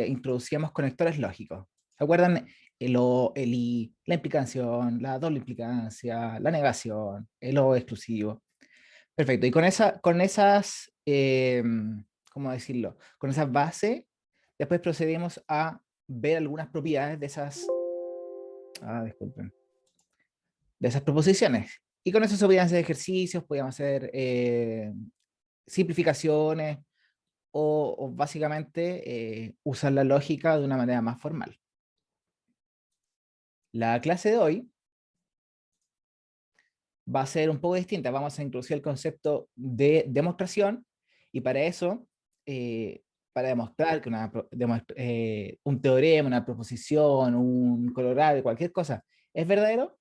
introducíamos conectores lógicos. ¿Se acuerdan? El O, el I, la implicación, la doble implicancia, la negación, el O exclusivo. Perfecto. Y con esas, ¿cómo decirlo? Con esas bases, después procedimos a ver algunas propiedades de esas, disculpen, de esas proposiciones. Y con eso se podían hacer ejercicios, podíamos hacer simplificaciones o básicamente usar la lógica de una manera más formal. La clase de hoy va a ser un poco distinta. Vamos a introducir el concepto de demostración y para eso, para demostrar que un teorema, una proposición, un colorario, cualquier cosa es verdadero,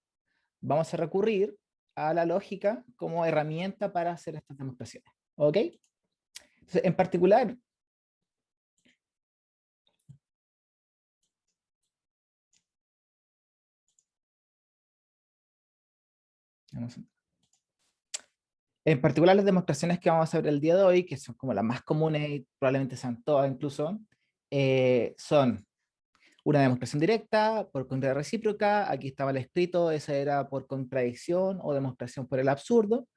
vamos a recurrir a la lógica como herramienta para hacer estas demostraciones. ¿Ok? Entonces, en particular, las demostraciones que vamos a ver el día de hoy, que son como las más comunes y probablemente sean todas incluso, son una demostración directa por contraria recíproca, aquí estaba el escrito, esa era por contradicción o demostración por el absurdo,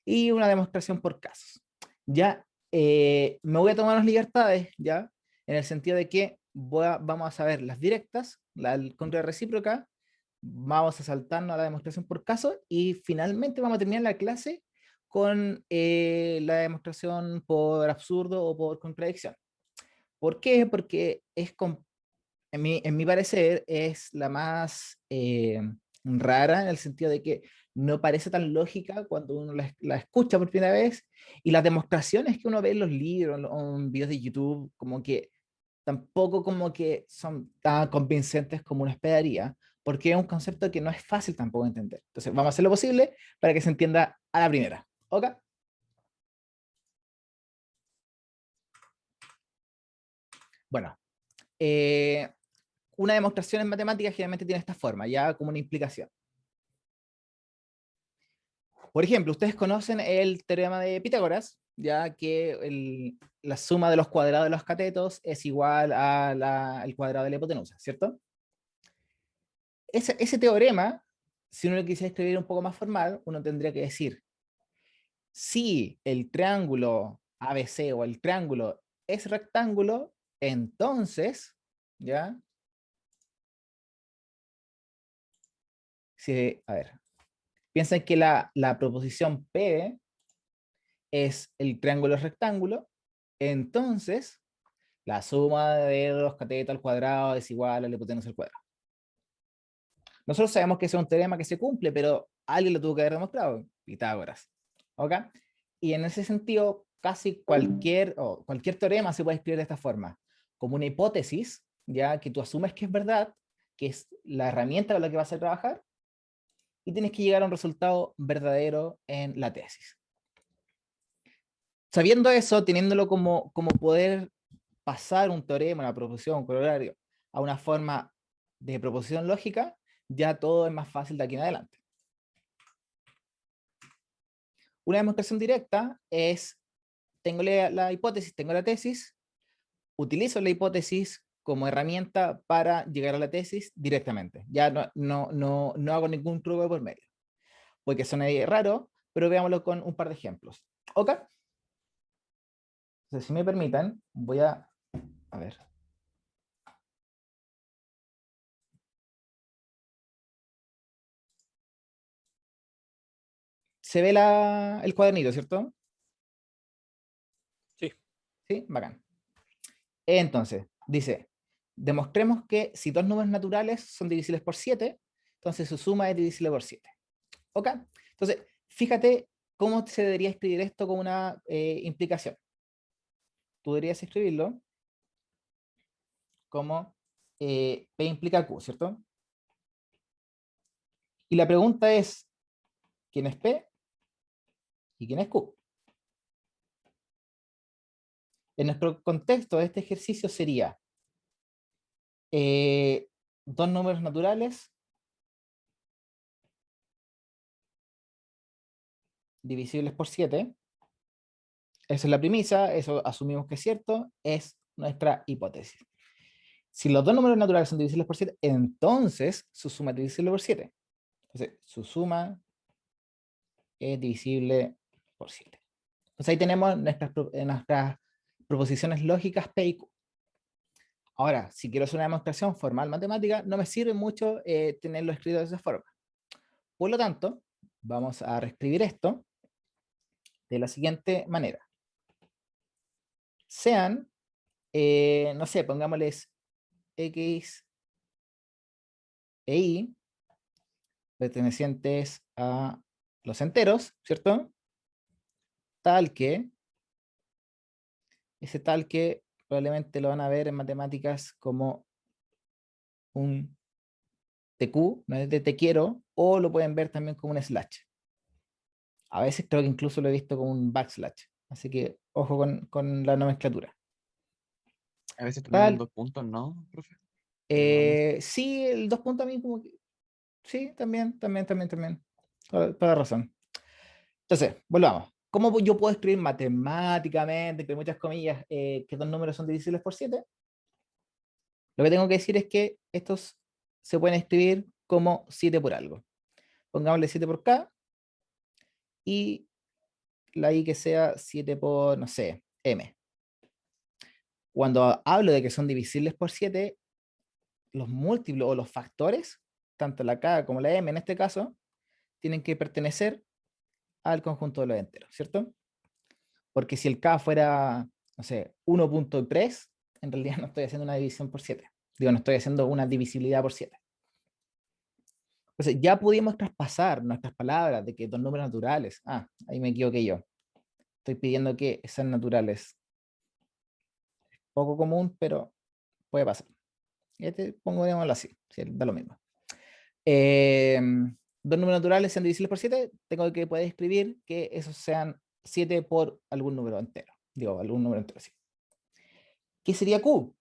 y una demostración por casos. Ya, me voy a tomar las libertades, ya, en el sentido de que vamos a ver las directas, la contraria recíproca, vamos a saltarnos a la demostración por caso, y finalmente vamos a terminar la clase con la demostración por absurdo o por contradicción. ¿Por qué? Porque en mi parecer, es la más rara en el sentido de que no parece tan lógica cuando uno la escucha por primera vez, y las demostraciones que uno ve en los libros o en videos de YouTube, como que tampoco como que son tan convincentes como uno esperaría, porque es un concepto que no es fácil tampoco de entender. Entonces, vamos a hacer lo posible para que se entienda a la primera. ¿Ok? Bueno, eh, una demostración en matemáticas generalmente tiene esta forma, ya como una implicación. Por ejemplo, ustedes conocen el teorema de Pitágoras, ya que la suma de los cuadrados de los catetos es igual al cuadrado de la hipotenusa, ¿cierto? Ese teorema, si uno lo quisiera escribir un poco más formal, uno tendría que decir, si el triángulo ABC o el triángulo es rectángulo, entonces, ¿ya? Si, a ver, piensen que la proposición P es el triángulo rectángulo, entonces la suma de los catetos al cuadrado es igual a la hipotenusa al cuadrado. Nosotros sabemos que ese es un teorema que se cumple, pero alguien lo tuvo que haber demostrado, Pitágoras. ¿Ok? Y en ese sentido, casi cualquier teorema se puede escribir de esta forma, como una hipótesis, ya que tú asumes que es verdad, que es la herramienta con la que vas a trabajar, y tienes que llegar a un resultado verdadero en la tesis. Sabiendo eso, teniéndolo como poder pasar un teorema, una proposición, un corolario, a una forma de proposición lógica, ya todo es más fácil de aquí en adelante. Una demostración directa es, tengo la hipótesis, tengo la tesis, utilizo la hipótesis como herramienta para llegar a la tesis directamente. Ya no hago ningún truco por medio. Porque suena raro, pero veámoslo con un par de ejemplos. ¿Ok? Entonces, si me permiten, voy a ver. Se ve el cuadernito, ¿cierto? Sí. Sí, bacán. Entonces, dice, demostremos que si dos números naturales son divisibles por 7, entonces su suma es divisible por 7. ¿Ok? Entonces, fíjate cómo se debería escribir esto con una implicación. Tú deberías escribirlo como P implica Q, ¿cierto? Y la pregunta es, ¿quién es P y quién es Q? En nuestro contexto, este ejercicio sería dos números naturales divisibles por 7. Esa es la premisa, eso asumimos que es cierto, es nuestra hipótesis. Si los dos números naturales son divisibles por 7, entonces su suma es divisible por 7. Entonces, su suma es divisible por 7. Entonces ahí tenemos nuestras proposiciones lógicas P y Q. Ahora, si quiero hacer una demostración formal matemática, no me sirve mucho tenerlo escrito de esa forma. Por lo tanto, vamos a reescribir esto de la siguiente manera. Sean, no sé, pongámosles X e Y pertenecientes a los enteros, ¿cierto? Tal que, ese tal que probablemente lo van a ver en matemáticas como un TQ, no es de te quiero, o lo pueden ver también como un slash. A veces creo que incluso lo he visto como un backslash. Así que ojo con la nomenclatura. A veces también con Tal, 2 puntos, ¿no, profe? Vamos. sí, el dos puntos a mí como que, sí, también. Toda razón. Entonces, volvamos. ¿Cómo yo puedo escribir matemáticamente, entre muchas comillas, que dos números son divisibles por 7? Lo que tengo que decir es que estos se pueden escribir como 7 por algo. Pongámosle 7 por K y la I que sea 7 por, no sé, M. Cuando hablo de que son divisibles por 7, los múltiplos o los factores, tanto la K como la M en este caso, tienen que pertenecer al conjunto de los enteros, ¿cierto? Porque si el K fuera, no sé, 1.3, en realidad no estoy haciendo una división por 7. Digo, no estoy haciendo una divisibilidad por 7. Entonces, ya pudimos traspasar nuestras palabras de que dos números naturales. Ah, ahí me equivoqué yo. Estoy pidiendo que sean naturales. Poco común, pero puede pasar. Pongámoslo así, sí, da lo mismo. Eh, Dos números naturales sean divisibles por 7, tengo que poder escribir que esos sean 7 por algún número entero. Digo, algún número entero, sí. ¿Qué sería Q?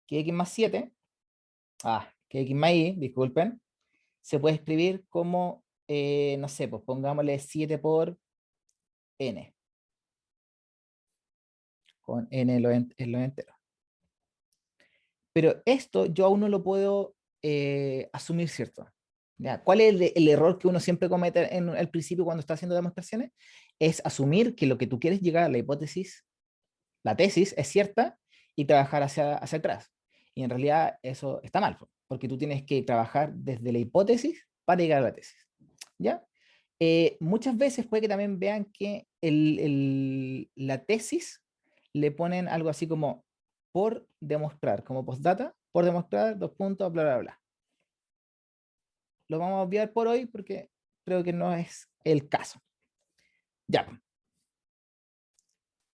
Que X más 7, que X más Y, disculpen, se puede escribir como, no sé, pues pongámosle 7 por N, con N en los enteros. Pero esto yo aún no lo puedo asumir, ¿cierto? ¿Ya? ¿Cuál es el error que uno siempre comete en el principio cuando está haciendo demostraciones? Es asumir que lo que tú quieres llegar a la hipótesis, la tesis, es cierta y trabajar hacia atrás. Y en realidad eso está mal, porque tú tienes que trabajar desde la hipótesis para llegar a la tesis. ¿Ya? Muchas veces puede que también vean que la tesis le ponen algo así como por demostrar, como postdata, por demostrar, dos puntos, bla, bla, bla. Lo vamos a obviar por hoy porque creo que no es el caso. Ya,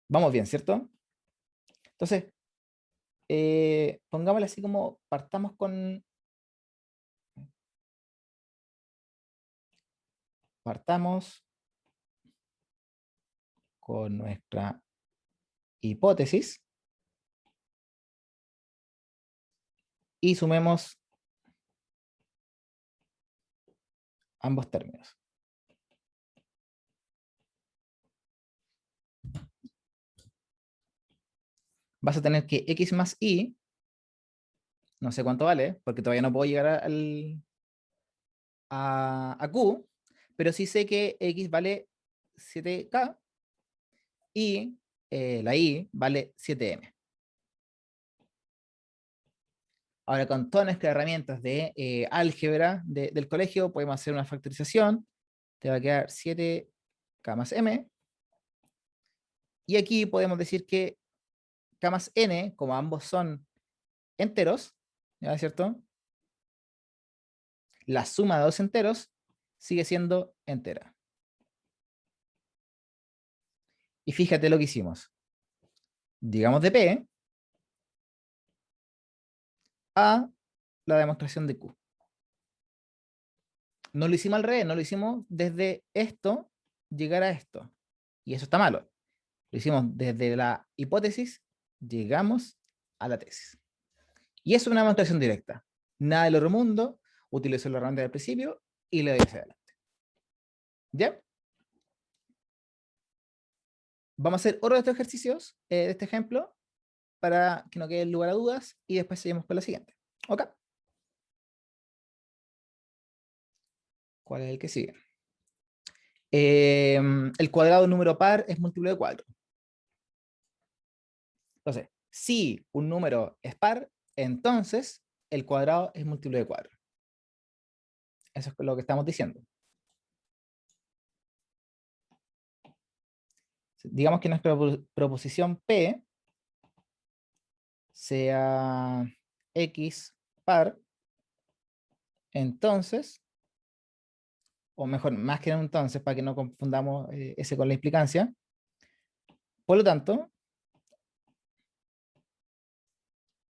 vamos bien, ¿cierto? Entonces, pongámosle así como partamos con nuestra hipótesis y sumemos ambos términos. Vas a tener que x más y, no sé cuánto vale, porque todavía no puedo llegar a Q, pero sí sé que X vale 7K y la Y vale 7M. Ahora, con todas nuestras herramientas de álgebra del colegio, podemos hacer una factorización. Te va a quedar 7K más M. Y aquí podemos decir que K más N, como ambos son enteros, ¿ya es cierto? La suma de dos enteros sigue siendo entera. Y fíjate lo que hicimos. Llegamos de P a la demostración de Q. No lo hicimos al revés, no lo hicimos desde esto llegar a esto. Y eso está malo. Lo hicimos desde la hipótesis, llegamos a la tesis. Y eso es una demostración directa. Nada del otro mundo, utilizo la herramienta del principio y le doy hacia adelante. ¿Ya? Vamos a hacer otro de estos ejercicios, de este ejemplo, para que no quede lugar a dudas y después seguimos con la siguiente. ¿Ok? ¿Cuál es el que sigue? El cuadrado de un número par es múltiplo de 4. Entonces, si un número es par, entonces el cuadrado es múltiplo de 4. Eso es lo que estamos diciendo. Digamos que nuestra proposición P sea X par, entonces, o mejor, más que entonces, para que no confundamos ese con la implicancia, por lo tanto,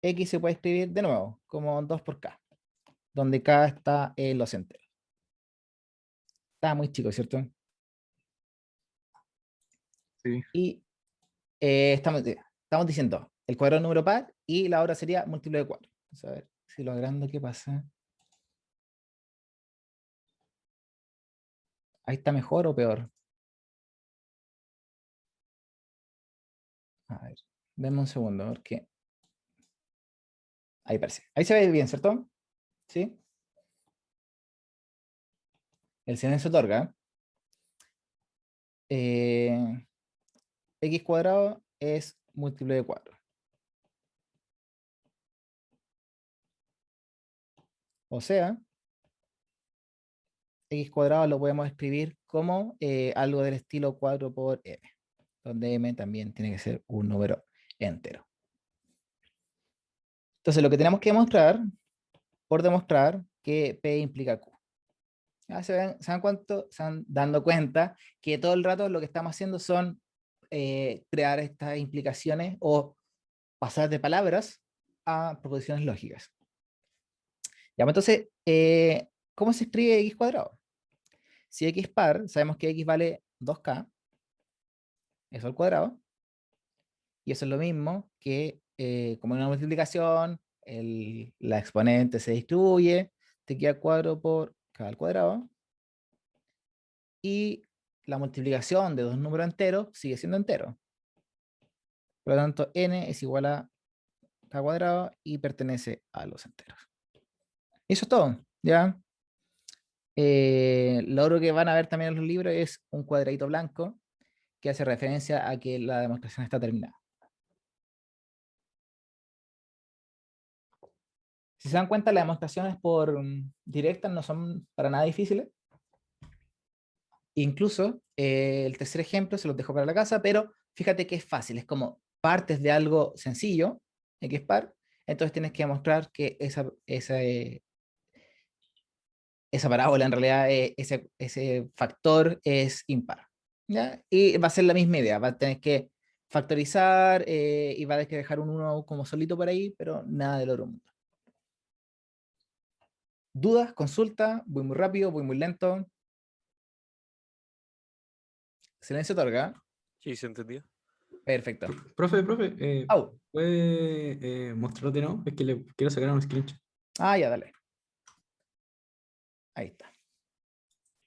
X se puede escribir de nuevo como 2 por K, donde K está en los enteros. Está muy chico, ¿cierto? Sí. Y estamos diciendo el cuadrado número par y la otra sería múltiplo de 4. Vamos a ver si lo agrando, ¿qué pasa? Ahí está mejor o peor. A ver, denme un segundo, porque ahí parece. Ahí se ve bien, ¿cierto? ¿Sí? El silencio otorga. X cuadrado es múltiplo de 4. O sea, X cuadrado lo podemos escribir como algo del estilo 4 por M, donde M también tiene que ser un número entero. Entonces, lo que tenemos que demostrar, por demostrar que P implica Q. ¿Ya? Se van dando cuenta que todo el rato lo que estamos haciendo son crear estas implicaciones o pasar de palabras a proposiciones lógicas. Ya, pues, entonces, ¿cómo se escribe X cuadrado? Si X par, sabemos que X vale 2K, eso al cuadrado, y eso es lo mismo que como en una multiplicación, la exponente se distribuye, te queda 4 por K al cuadrado, y la multiplicación de dos números enteros sigue siendo entero. Por lo tanto, n es igual a K cuadrado y pertenece a los enteros. Eso es todo, ¿ya? Lo otro que van a ver también en los libros es un cuadradito blanco que hace referencia a que la demostración está terminada. Si se dan cuenta, las demostraciones por directas no son para nada difíciles. Incluso el tercer ejemplo se los dejo para la casa, pero fíjate que es fácil, es como partes de algo sencillo, X par, entonces tienes que demostrar que esa parábola en realidad, ese factor es impar. ¿Ya? Y va a ser la misma idea, va a tener que factorizar y va a tener que dejar un 1 como solito por ahí, pero nada del otro mundo. ¿Dudas? ¿Consulta? ¿Voy muy rápido? ¿Voy muy lento? Silencio otorga. Sí, se entendió. Perfecto. Profe, Au. ¿puede mostrarlo de nuevo? Es que le quiero sacar un screenshot. Ah, ya, dale. Ahí está.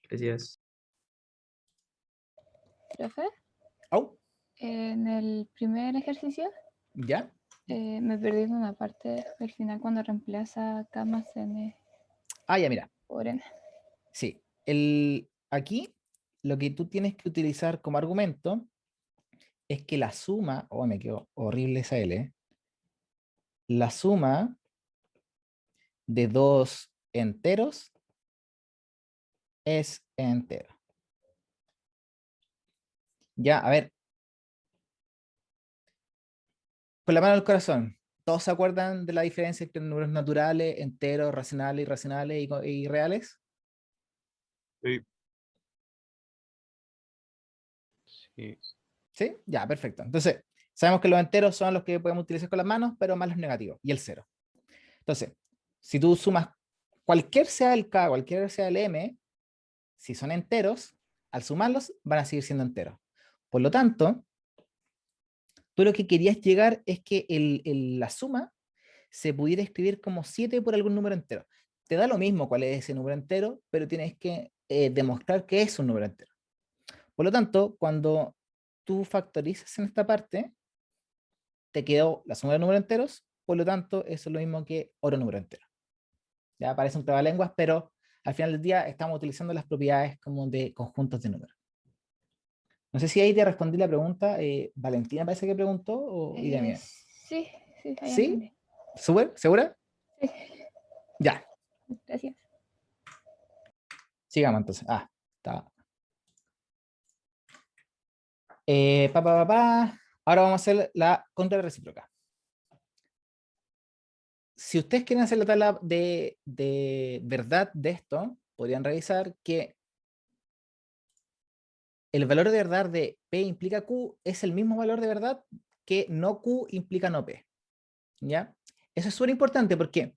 Gracias. Profe, Au. en el primer ejercicio ¿Ya? me perdí en una parte del final cuando reemplaza K más N Ah, ya, mira. por N. Sí. Aquí lo que tú tienes que utilizar como argumento es que la suma, oh, me quedó horrible esa L, la suma de dos enteros es entero. Ya, a ver, con la mano al corazón, ¿todos se acuerdan de la diferencia entre números naturales, enteros, racionales, irracionales y reales? Sí. Sí. ¿Sí? Ya, perfecto. Entonces, sabemos que los enteros son los que podemos utilizar con las manos, pero más los negativos, y el cero. Entonces, si tú sumas cualquier sea el K, cualquier sea el M, si son enteros, al sumarlos van a seguir siendo enteros. Por lo tanto, tú lo que querías llegar es que la suma se pudiera escribir como 7 por algún número entero. Te da lo mismo cuál es ese número entero, pero tienes que demostrar que es un número entero. Por lo tanto, cuando tú factorizas en esta parte, te quedó la suma de números enteros, por lo tanto, eso es lo mismo que oro número entero. Ya parece un trabalenguas, pero al final del día estamos utilizando las propiedades como de conjuntos de números. No sé si ahí te respondí la pregunta. Valentina parece que preguntó, o idea mía. Sí, sí, ahí ¿Sí? entendí. ¿Súper? ¿Segura? Sí, Ya, gracias. sigamos entonces. Está. Ahora vamos a hacer la contra recíproca. Si ustedes quieren hacer la tabla de verdad de esto, podrían revisar que el valor de verdad de P implica Q es el mismo valor de verdad que no Q implica no P. ¿Ya? Eso es súper importante porque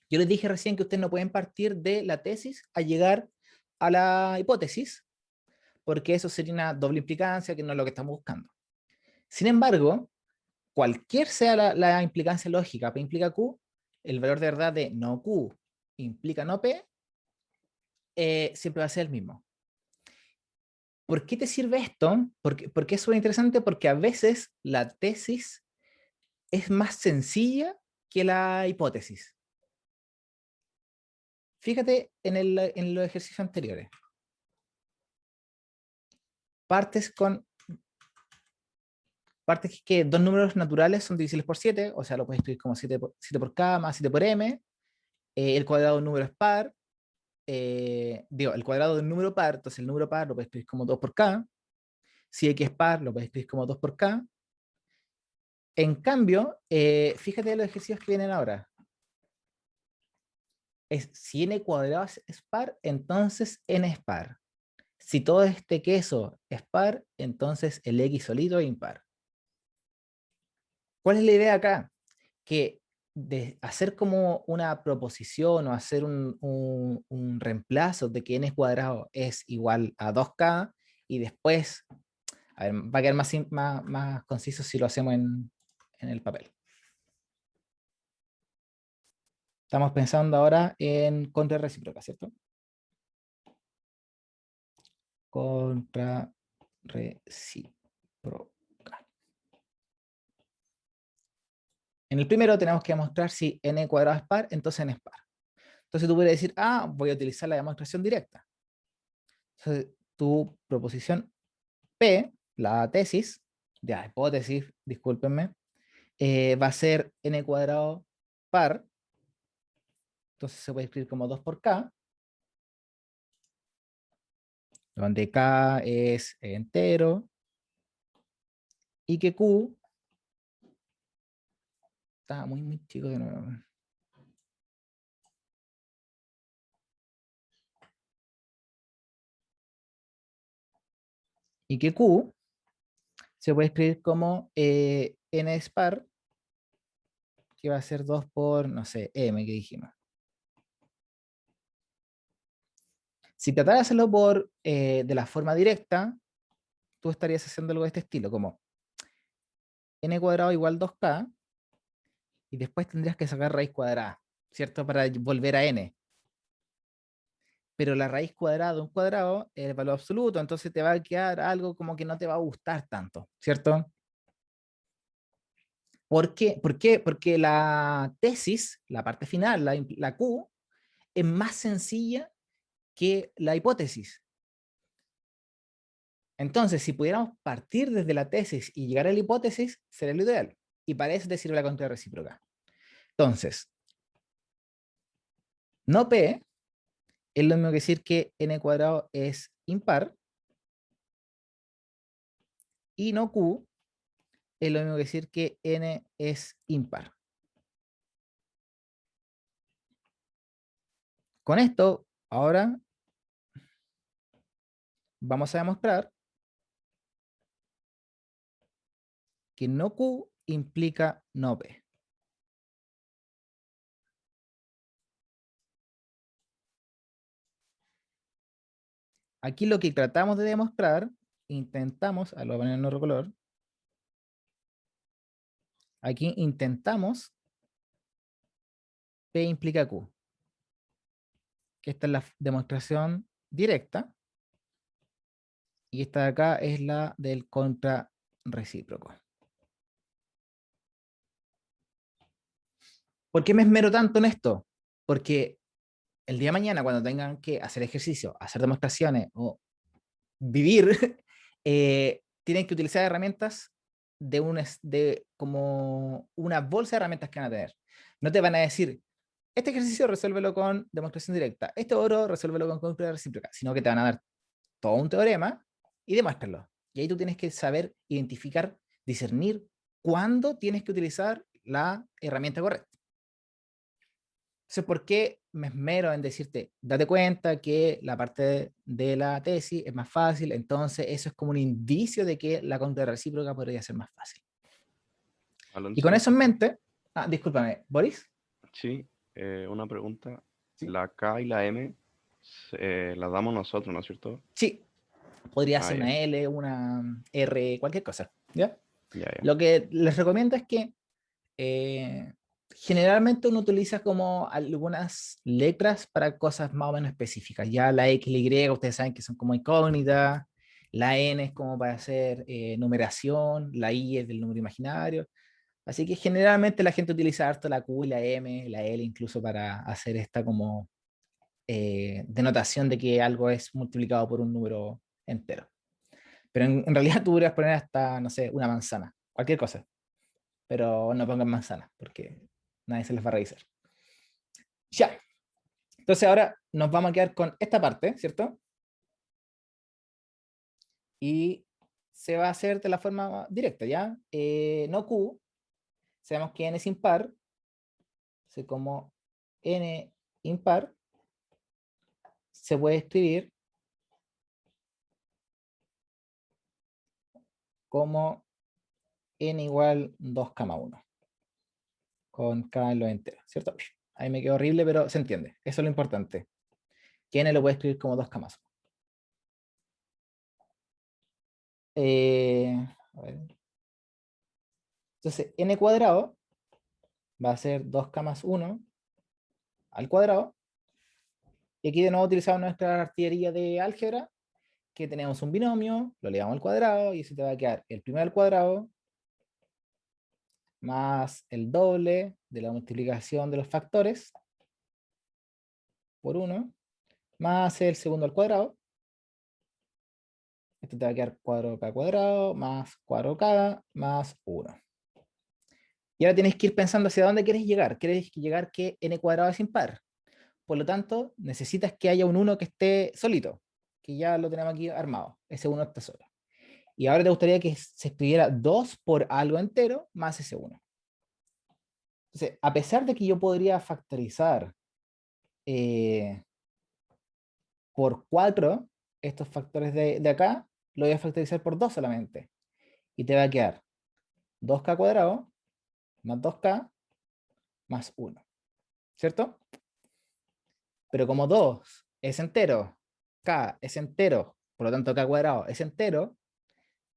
yo les dije recién que ustedes no pueden partir de la tesis a llegar a la hipótesis, porque eso sería una doble implicancia, que no es lo que estamos buscando. Sin embargo, cualquier sea la implicancia lógica, P implica Q, el valor de verdad de no Q implica no P, siempre va a ser el mismo. ¿Por qué te sirve esto? Porque es súper interesante, porque a veces la tesis es más sencilla que la hipótesis. Fíjate en los ejercicios anteriores. Partes que dos números naturales son divisibles por 7, o sea, lo puedes escribir como 7 por K más 7 por M. El cuadrado de un número es par. El cuadrado de un número par, entonces el número par lo puedes escribir como 2 por K. Si X es par, lo puedes escribir como 2 por K. En cambio, fíjate los ejercicios que vienen ahora. Si n cuadrado es par, entonces n es par. Si todo este queso es par, entonces el x solito es impar. ¿Cuál es la idea acá? Que de hacer como una proposición o hacer un reemplazo de que n cuadrado es igual a 2k y después, a ver, va a quedar más conciso si lo hacemos en el papel. Estamos pensando ahora en contra recíproca, ¿cierto? Contra recíproca. En el primero tenemos que demostrar si n cuadrado es par, entonces n es par. Entonces tú puedes decir, voy a utilizar la demostración directa. Entonces tu proposición P, la tesis, ya hipótesis, discúlpenme, va a ser n cuadrado par, entonces se puede escribir como 2 por k, donde k es entero, y que q está muy chico de nuevo. Y que q se puede escribir como n es par, que va a ser 2 por, no sé, m que dijimos. Si tratas de hacerlo de la forma directa, tú estarías haciendo algo de este estilo, como n cuadrado igual 2k, y después tendrías que sacar raíz cuadrada, ¿cierto? Para volver a n. Pero la raíz cuadrada de un cuadrado es el valor absoluto, entonces te va a quedar algo como que no te va a gustar tanto, ¿cierto? ¿Por qué? ¿Por qué? Porque la tesis, la parte final, la Q, es más sencilla que la hipótesis. Entonces, si pudiéramos partir desde la tesis y llegar a la hipótesis, sería lo ideal. Y para eso te sirve la contra recíproca. Entonces, no P es lo mismo que decir que n cuadrado es impar, y no Q es lo mismo que decir que n es impar. Con esto, ahora vamos a demostrar que no Q implica no P. Aquí lo que tratamos de demostrar, intentamos, lo voy a poner en otro color, aquí intentamos P implica Q, que esta es la demostración directa, y esta de acá es la del contra recíproco. ¿Por qué me esmero tanto en esto? Porque el día de mañana, cuando tengan que hacer ejercicio, hacer demostraciones o vivir, tienen que utilizar herramientas de como una bolsa de herramientas que van a tener. No te van a decir, este ejercicio resuélvelo con demostración directa, este otro resuélvelo con conclusión recíproca, sino que te van a dar todo un teorema y demuéstralo. Y ahí tú tienes que saber identificar, discernir cuándo tienes que utilizar la herramienta correcta. Entonces, ¿por qué me esmero en decirte, date cuenta que la parte de la tesis es más fácil? Entonces, eso es como un indicio de que la contrarrecíproca podría ser más fácil. Y con Alonso, eso en mente, discúlpame, ¿Boris? sí, una pregunta. Sí. La K y la M las damos nosotros, ¿no es cierto? Sí, podría Ah, ser ya, una L, una R, cualquier cosa, ¿ya? ya, ya. Lo que les recomiendo es que generalmente uno utiliza como algunas letras para cosas más o menos específicas. Ya la X y la Y, ustedes saben que son como incógnitas, la N es como para hacer numeración, la I es del número imaginario. Así que generalmente la gente utiliza harto la Q y la M, la L incluso para hacer esta como denotación de que algo es multiplicado por un número entero. Pero en realidad tú podrías poner hasta, no sé, una manzana, cualquier cosa. Pero no pongan manzana, porque nadie se les va a revisar. Ya. Entonces ahora nos vamos a quedar con esta parte, ¿cierto? Y se va a hacer de la forma directa, ¿ya? No Q, sabemos que n es impar, así como n impar se puede escribir como n igual 2,1, con k en los enteros, ¿cierto? Ahí me quedó horrible, pero se entiende. Eso es lo importante. Que n lo puede escribir como 2,1. A ver. Entonces, n cuadrado va a ser 2,1 al cuadrado. Y aquí de nuevo utilizamos nuestra artillería de álgebra, que tenemos un binomio, lo elevamos al cuadrado, y eso te va a quedar el primero al cuadrado más el doble de la multiplicación de los factores por 1, más el segundo al cuadrado. Esto te va a quedar 4k cuadrado más 4k más 1. Y ahora tienes que ir pensando hacia dónde quieres llegar. ¿Quieres llegar que n cuadrado es impar? Por lo tanto, necesitas que haya un 1 que esté solito, que ya lo tenemos aquí armado. Ese 1 está solo. Y ahora te gustaría que se escribiera 2 por algo entero más ese 1. Entonces, a pesar de que yo podría factorizar por 4 estos factores de acá, lo voy a factorizar por 2 solamente. Y te va a quedar 2k cuadrado más 2k más 1. ¿Cierto? Pero como 2 es entero, k es entero, por lo tanto k cuadrado es entero,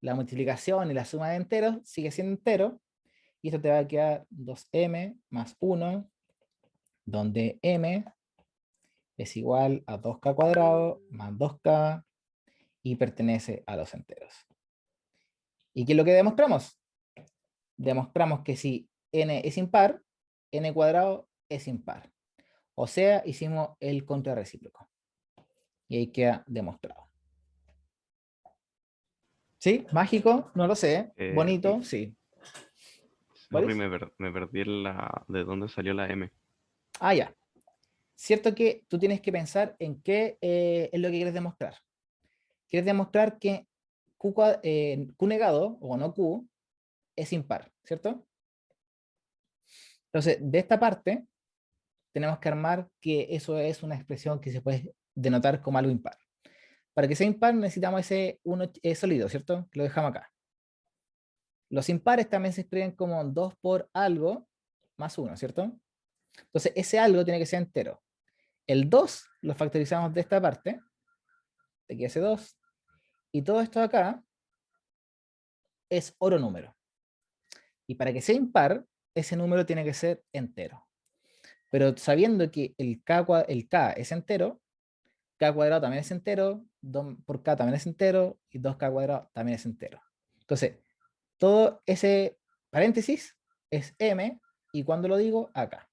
la multiplicación y la suma de enteros sigue siendo entero, y esto te va a quedar 2m más 1, donde m es igual a 2k cuadrado más 2k y pertenece a los enteros. ¿Y qué es lo que demostramos? Demostramos que si n es impar, n cuadrado es impar. O sea, hicimos el contrarrecíproco. Y ahí queda demostrado. ¿Sí? ¿Mágico? No lo sé. ¿Bonito? Sí. Sorry, ¿Boris? me perdí de dónde salió la M. Ya. Cierto que tú tienes que pensar en qué es lo que quieres demostrar. Quieres demostrar que Q negado, o no Q, es impar, ¿cierto? Entonces, de esta parte, tenemos que armar que eso es una expresión que se puede denotar como algo impar. Para que sea impar necesitamos ese 1 sólido, ¿cierto? Lo dejamos acá. Los impares también se escriben como 2 por algo más 1, ¿cierto? Entonces, ese algo tiene que ser entero. El 2 lo factorizamos de esta parte, de aquí ese 2, y todo esto de acá es oro número. Y para que sea impar, ese número tiene que ser entero. Pero sabiendo que el k es entero, k cuadrado también es entero, 2 por k también es entero, y 2k cuadrado también es entero. Entonces, todo ese paréntesis es m, y cuando lo digo, acá.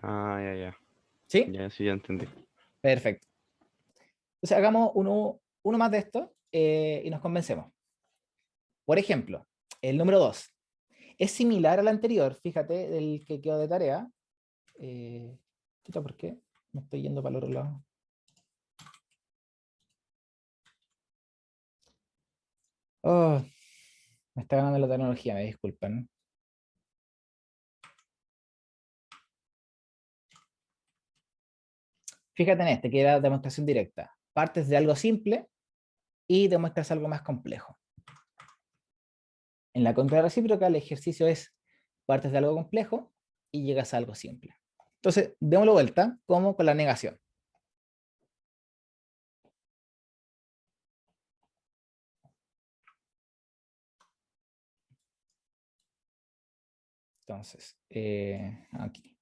Ah, ya, ya. ¿Sí? Ya, sí, ya entendí. Perfecto. Entonces hagamos uno más de esto y nos convencemos. Por ejemplo, el número 2 es similar al anterior, fíjate, del que quedó de tarea. Chuta, ¿por qué? Me estoy yendo para el otro lado. Oh, me está ganando la tecnología, me disculpan. Fíjate en este, que era demostración directa. Partes de algo simple y demuestras algo más complejo. En la contrarrecíproca recíproca, el ejercicio es partes de algo complejo y llegas a algo simple. Entonces, démoslo vuelta, como con la negación. Entonces, aquí.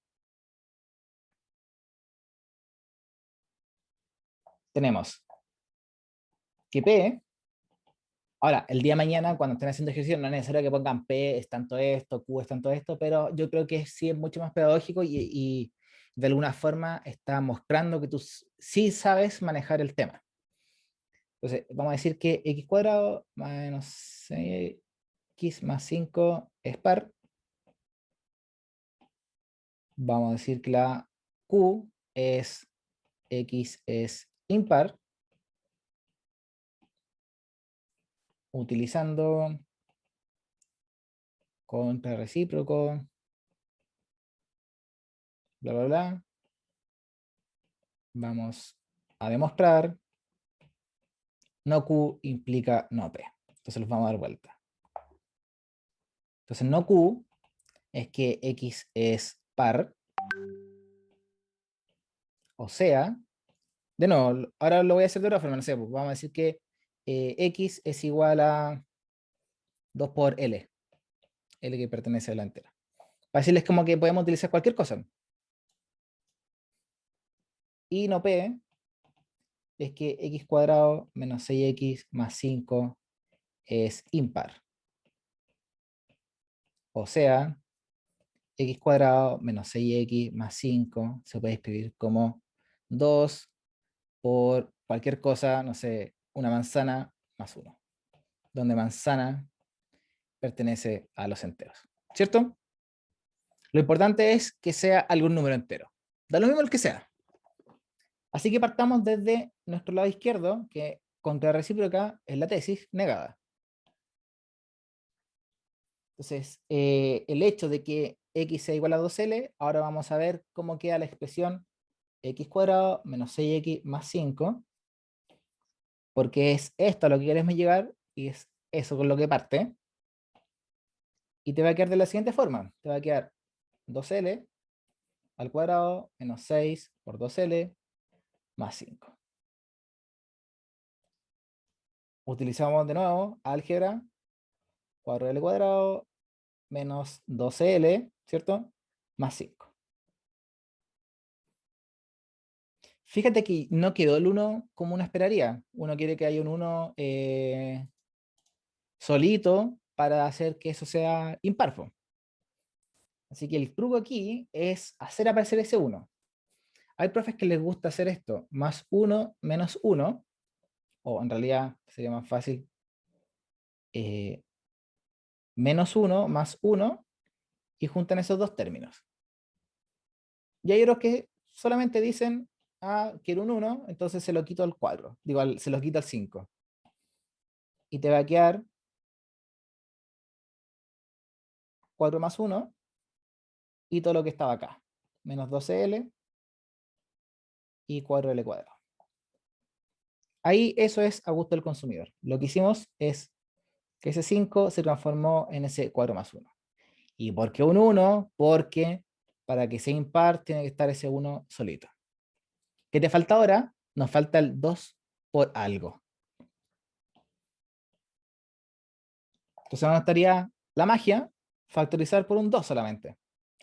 Tenemos que P, ahora, el día de mañana, cuando estén haciendo ejercicio, no es necesario que pongan P es tanto esto, Q es tanto esto, pero yo creo que sí es mucho más pedagógico y de alguna forma está mostrando que tú sí sabes manejar el tema. Entonces, vamos a decir que x cuadrado menos 6x más 5 es par. Vamos a decir que la Q es x es impar. Utilizando contra recíproco, bla, bla, bla. Vamos a demostrar no Q implica no P. Entonces los vamos a dar vuelta. Entonces no Q es que X es par. O sea, de nuevo, ahora lo voy a hacer de otra forma, no sé, pues vamos a decir que X es igual a 2 por L. L que pertenece a la entera. Para decirles como que podemos utilizar cualquier cosa. Y no P es que X cuadrado menos 6X más 5 es impar. O sea, X cuadrado menos 6X más 5 se puede escribir como 2 por cualquier cosa, no sé, una manzana más 1, donde manzana pertenece a los enteros, ¿cierto? Lo importante es que sea algún número entero. Da lo mismo el que sea. Así que partamos desde nuestro lado izquierdo, que contra recíproca es la tesis negada. Entonces, el hecho de que x sea igual a 2L, ahora vamos a ver cómo queda la expresión x cuadrado menos 6x más 5, porque es esto a lo que queremos llegar y es eso con lo que parte. Y te va a quedar de la siguiente forma. Te va a quedar 2L al cuadrado menos 6 por 2L más 5. Utilizamos de nuevo álgebra, 4L cuadrado menos 12L, ¿cierto? Más 5. Fíjate que no quedó el 1 como uno esperaría. Uno quiere que haya un 1 solito para hacer que eso sea impar. Así que el truco aquí es hacer aparecer ese 1. Hay profes que les gusta hacer esto, más 1 menos 1, o en realidad sería más fácil, menos 1 más 1, y juntan esos dos términos. Y hay otros que solamente dicen, ah, quiero un 1, entonces se lo quito al 4, digo, se lo quito al 5. Y te va a quedar 4 más 1, y todo lo que estaba acá, menos 12L y 4L cuadrado. Ahí eso es a gusto del consumidor. Lo que hicimos es que ese 5 se transformó en ese 4 más 1. ¿Y por qué un 1? Porque para que sea impar tiene que estar ese 1 solito. ¿Qué te falta ahora? Nos falta el 2 por algo. Entonces nos estaría la magia factorizar por un 2 solamente.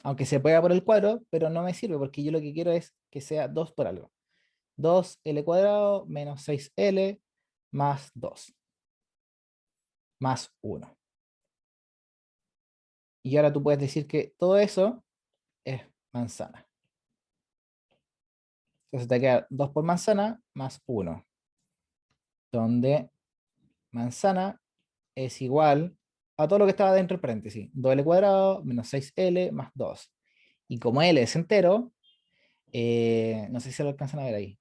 Aunque se pueda por el cuadro, pero no me sirve porque yo lo que quiero es que sea 2 por algo. 2L cuadrado menos 6L más 2 más 1. Y ahora tú puedes decir que todo eso es manzana. Entonces te queda 2 por manzana más 1, donde manzana es igual a todo lo que estaba dentro del paréntesis. 2L cuadrado menos 6L más 2. Y como L es entero, no sé si lo alcanzan a ver ahí.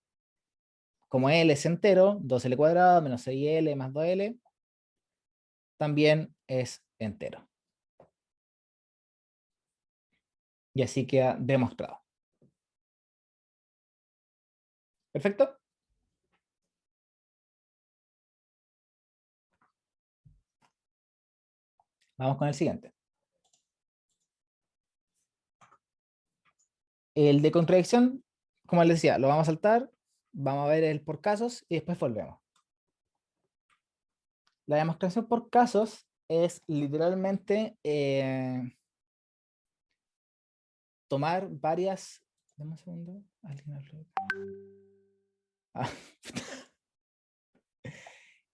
Como L es entero, 2L cuadrado menos 6L más 2L también es entero. Y así queda demostrado. ¿Perfecto? Vamos con el siguiente. El de contradicción, como les decía, lo vamos a saltar, vamos a ver el por casos y después volvemos. La demostración por casos es literalmente tomar varias... Dame un segundo. Ah.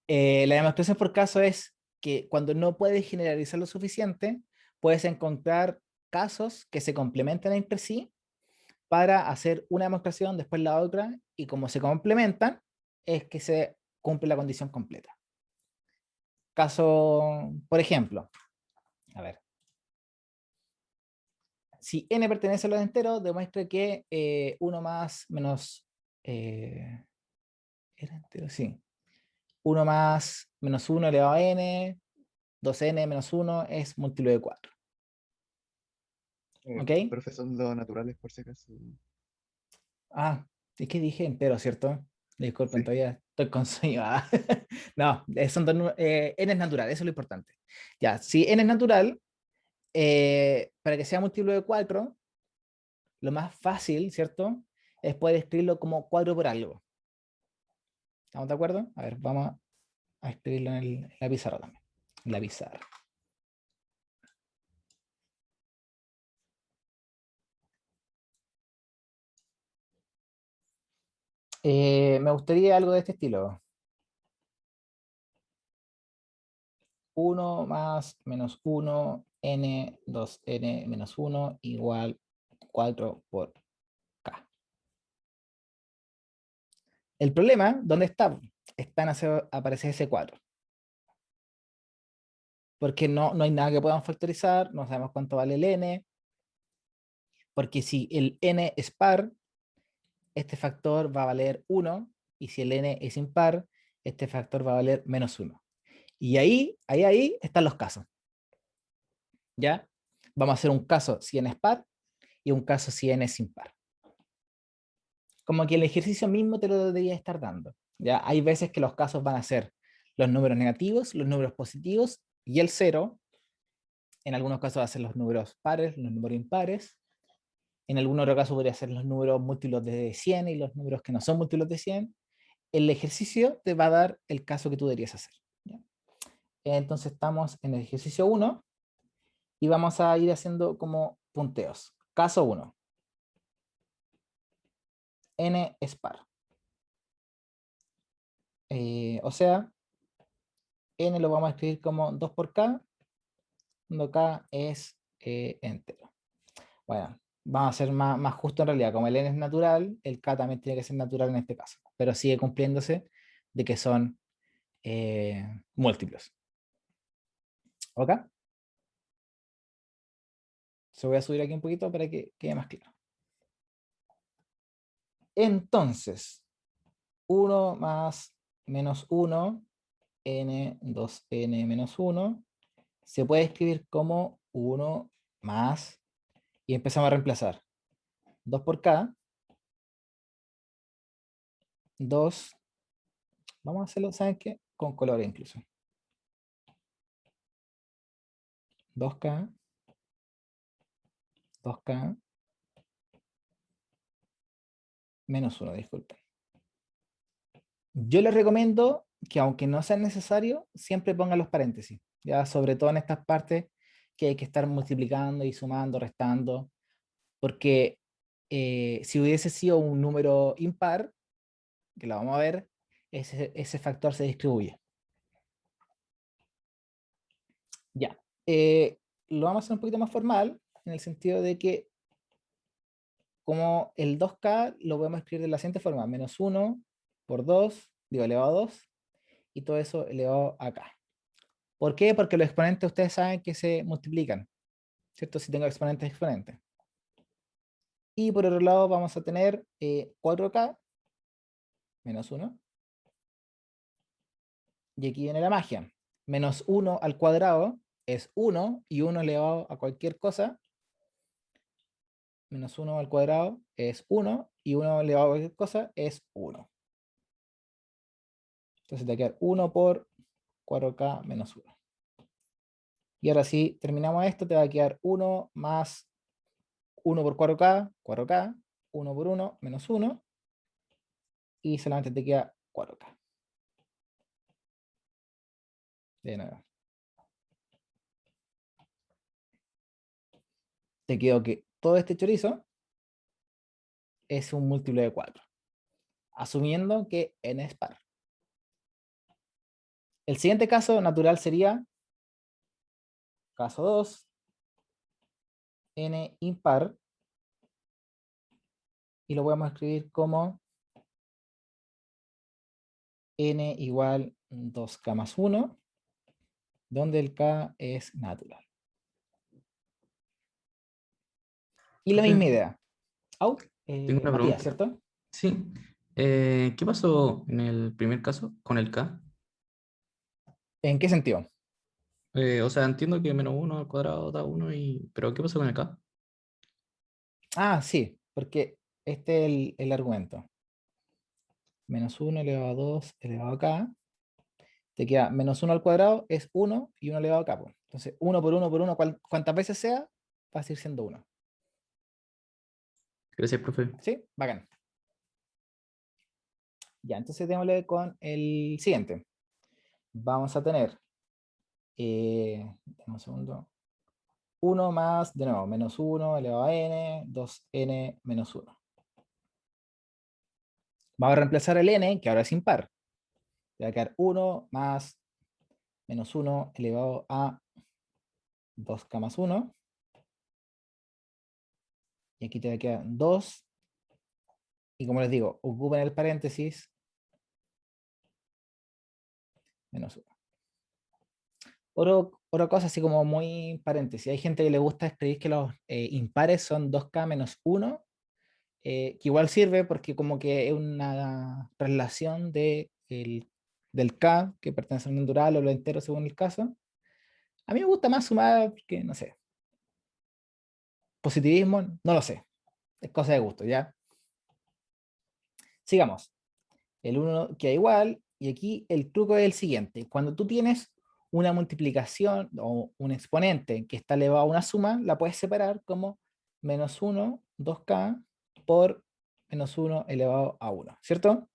La demostración por caso es que cuando no puedes generalizar lo suficiente, puedes encontrar casos que se complementan entre sí para hacer una demostración, después la otra, y como se complementan, es que se cumple la condición completa. Caso, por ejemplo, a ver, si n pertenece a los enteros, demuestra que 1 más menos, ¿era entero? Sí. 1 más menos 1 elevado a n, 2n menos 1 es múltiplo de 4. ¿Ok? Profe, son los naturales, por si acaso. Ah, es que dije entero, ¿cierto? Disculpen, Sí. todavía estoy con sueño. Ah. No, son n es natural, eso es lo importante. Ya, si n es natural, para que sea múltiplo de 4, lo más fácil, ¿cierto? Es poder escribirlo como 4 por algo. ¿Estamos de acuerdo? A ver, vamos a escribirlo en la pizarra también. En la pizarra. Me gustaría algo de este estilo. 1 más menos 1, n, 2n menos 1 igual 4 por k. El problema, ¿dónde está? Está en aparecer ese 4. Porque no hay nada que podamos factorizar, no sabemos cuánto vale el n, porque si el n es par, este factor va a valer 1, y si el n es impar, este factor va a valer menos 1. Y ahí están los casos. ¿Ya? Vamos a hacer un caso si n es par y un caso si n es impar. Como que el ejercicio mismo te lo debería estar dando. ¿Ya? Hay veces que los casos van a ser los números negativos, los números positivos y el 0. En algunos casos va a ser los números pares, los números impares. En algún otro caso podría ser los números múltiplos de 100 y los números que no son múltiplos de 100. El ejercicio te va a dar el caso que tú deberías hacer. ¿Ya? Entonces estamos en el ejercicio 1 y vamos a ir haciendo como punteos. Caso 1. N es par. O sea, N lo vamos a escribir como 2 por K, cuando K es entero. Bueno, vamos a ser más justo en realidad. Como el N es natural, el K también tiene que ser natural en este caso. Pero sigue cumpliéndose de que son múltiplos. ¿Ok? Se voy a subir aquí un poquito para que quede más claro. Entonces, 1 más menos 1, n, 2n menos 1, se puede escribir como 1 más, y empezamos a reemplazar. 2 por k, 2, vamos a hacerlo, ¿saben qué? Con colores incluso. 2k, 2k, menos 1, disculpen. Yo les recomiendo que aunque no sea necesario, siempre pongan los paréntesis, ya sobre todo en estas partes que hay que estar multiplicando y sumando, restando, porque si hubiese sido un número impar, que lo vamos a ver, ese factor se distribuye. Ya. Lo vamos a hacer un poquito más formal, en el sentido de que como el 2k lo podemos escribir de la siguiente forma, menos 1 por 2, digo, elevado a 2, y todo eso elevado acá. ¿Por qué? Porque los exponentes ustedes saben que se multiplican, ¿cierto? Si tengo exponentes exponentes. Y por otro lado vamos a tener 4k menos 1. Y aquí viene la magia. Menos 1 al cuadrado es 1, y 1 elevado a cualquier cosa. Menos 1 al cuadrado es 1, y 1 elevado a cualquier cosa es 1. Entonces te va a quedar 1 por 4k menos 1. Y ahora sí, terminamos esto, te va a quedar 1 más 1 por 4k, 4k, 1 por 1, menos 1, y solamente te queda 4k. De nuevo. Te quedó que todo este chorizo es un múltiplo de 4, asumiendo que n es par. El siguiente caso natural sería, caso 2, n impar, y lo podemos escribir como n igual 2k más 1, donde el k es natural. Y la Profe, misma idea. tengo una Matías, pregunta. ¿cierto? Sí. ¿Qué pasó en el primer caso con el K? ¿En qué sentido? O sea, entiendo que menos 1 al cuadrado da 1, pero ¿qué pasó con el K? Ah, sí, porque este es el argumento. Menos 1 elevado a 2 elevado a k. Te queda menos 1 al cuadrado es 1, y 1 elevado a k. Pues. Entonces, 1 por 1 por 1, cuantas veces sea, va a seguir siendo 1. Gracias, profe. ¿Sí? Bacán. Ya, entonces démosle con el siguiente. Vamos a tener, dame un segundo, 1 más, de nuevo, menos 1 elevado a n, 2n menos 1. Vamos a reemplazar el n, que ahora es impar. Te va a quedar 1 más menos 1 elevado a 2k más 1. Y aquí te va a quedar 2. Y como les digo, ocupen el paréntesis menos 1. Otra cosa así como muy paréntesis. Hay gente que le gusta escribir que los impares son 2k menos 1. Que igual sirve porque como que es una relación del k que pertenece al natural o lo entero según el caso. A mí me gusta más sumar porque, no sé, positivismo, no lo sé. Es cosa de gusto, ¿ya? Sigamos. El 1 queda igual, y aquí el truco es el siguiente. Cuando tú tienes una multiplicación o un exponente que está elevado a una suma, la puedes separar como menos 1, 2k, por menos 1 elevado a 1, ¿cierto?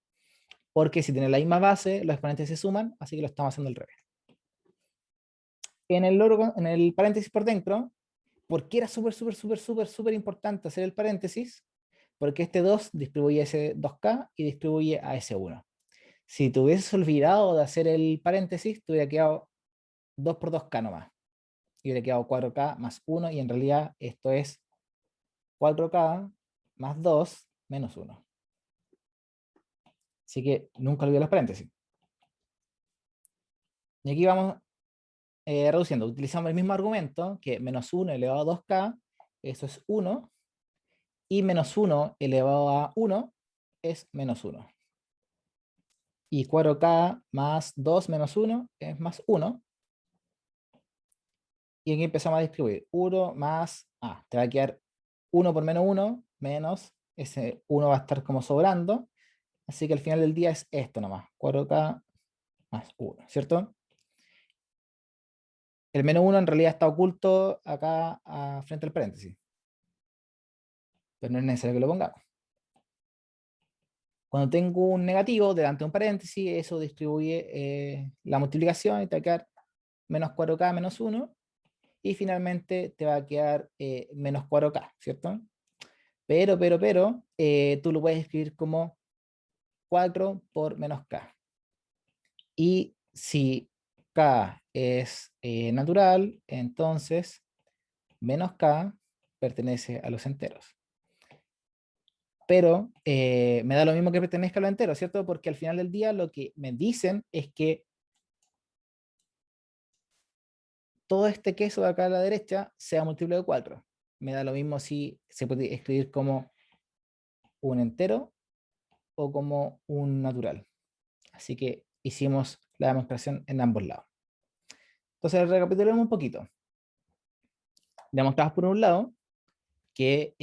Porque si tienen la misma base, los exponentes se suman, así que lo estamos haciendo al revés. En el paréntesis por dentro, ¿por qué era súper importante hacer el paréntesis? Porque este 2 distribuye ese 2k y distribuye a ese 1. Si te hubieses olvidado de hacer el paréntesis, te hubiera quedado 2 por 2k nomás. Y hubiera quedado 4k más 1, y en realidad esto es 4k más 2 menos 1. Así que nunca olvides los paréntesis. Y aquí vamos reduciendo. Utilizamos el mismo argumento, que menos 1 elevado a 2k, eso es 1, y menos 1 elevado a 1 es menos 1. Y 4k más 2 menos 1 es más 1. Y aquí empezamos a distribuir. 1 más, te va a quedar 1 por menos 1, menos, ese 1 va a estar como sobrando. Así que al final del día es esto nomás, 4k más 1, ¿cierto? El menos 1 en realidad está oculto acá frente al paréntesis. Pero no es necesario que lo pongamos. Cuando tengo un negativo delante de un paréntesis, eso distribuye la multiplicación, y te va a quedar menos 4k menos 1. Y finalmente te va a quedar menos 4k, ¿cierto? Pero, tú lo puedes escribir como 4 por menos k. Y si k es natural, entonces menos k pertenece a los enteros. pero me da lo mismo que pertenezca a lo entero, ¿cierto? Porque al final del día lo que me dicen es que todo este queso de acá a la derecha sea múltiplo de 4. Me da lo mismo si se puede escribir como un entero o como un natural. Así que hicimos la demostración en ambos lados. Entonces recapitulemos un poquito. Demostramos por un lado que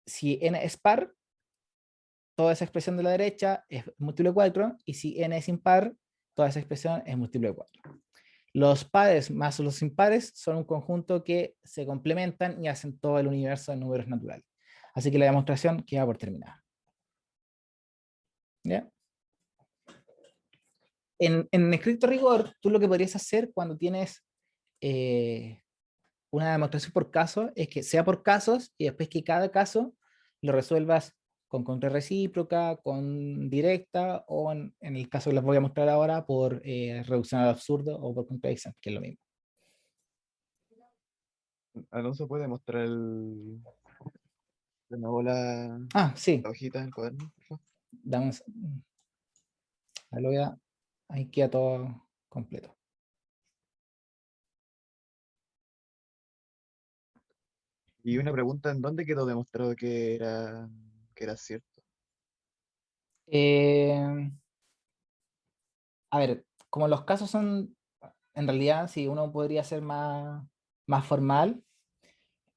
si n es par, toda esa expresión de la derecha es múltiplo de 4, y si n es impar, toda esa expresión es múltiplo de 4. Los pares más los impares son un conjunto que se complementan y hacen todo el universo de números naturales. Así que la demostración queda por terminada. ¿Ya? En estricto rigor, tú lo que podrías hacer cuando tienes una demostración por caso es que sea por casos y después que cada caso lo resuelvas con contrarrecíproca, con directa o en el caso que les voy a mostrar ahora por reducción al absurdo o por contradicción, que es lo mismo. Alonso puede mostrar de nuevo Ah, sí, la hojita del cuaderno, por favor. damos, ahí lo voy a, ahí queda todo completo. Y una pregunta, ¿en dónde quedó demostrado que era cierto? Eh, a ver, como los casos son, en realidad, si uno podría ser más formal,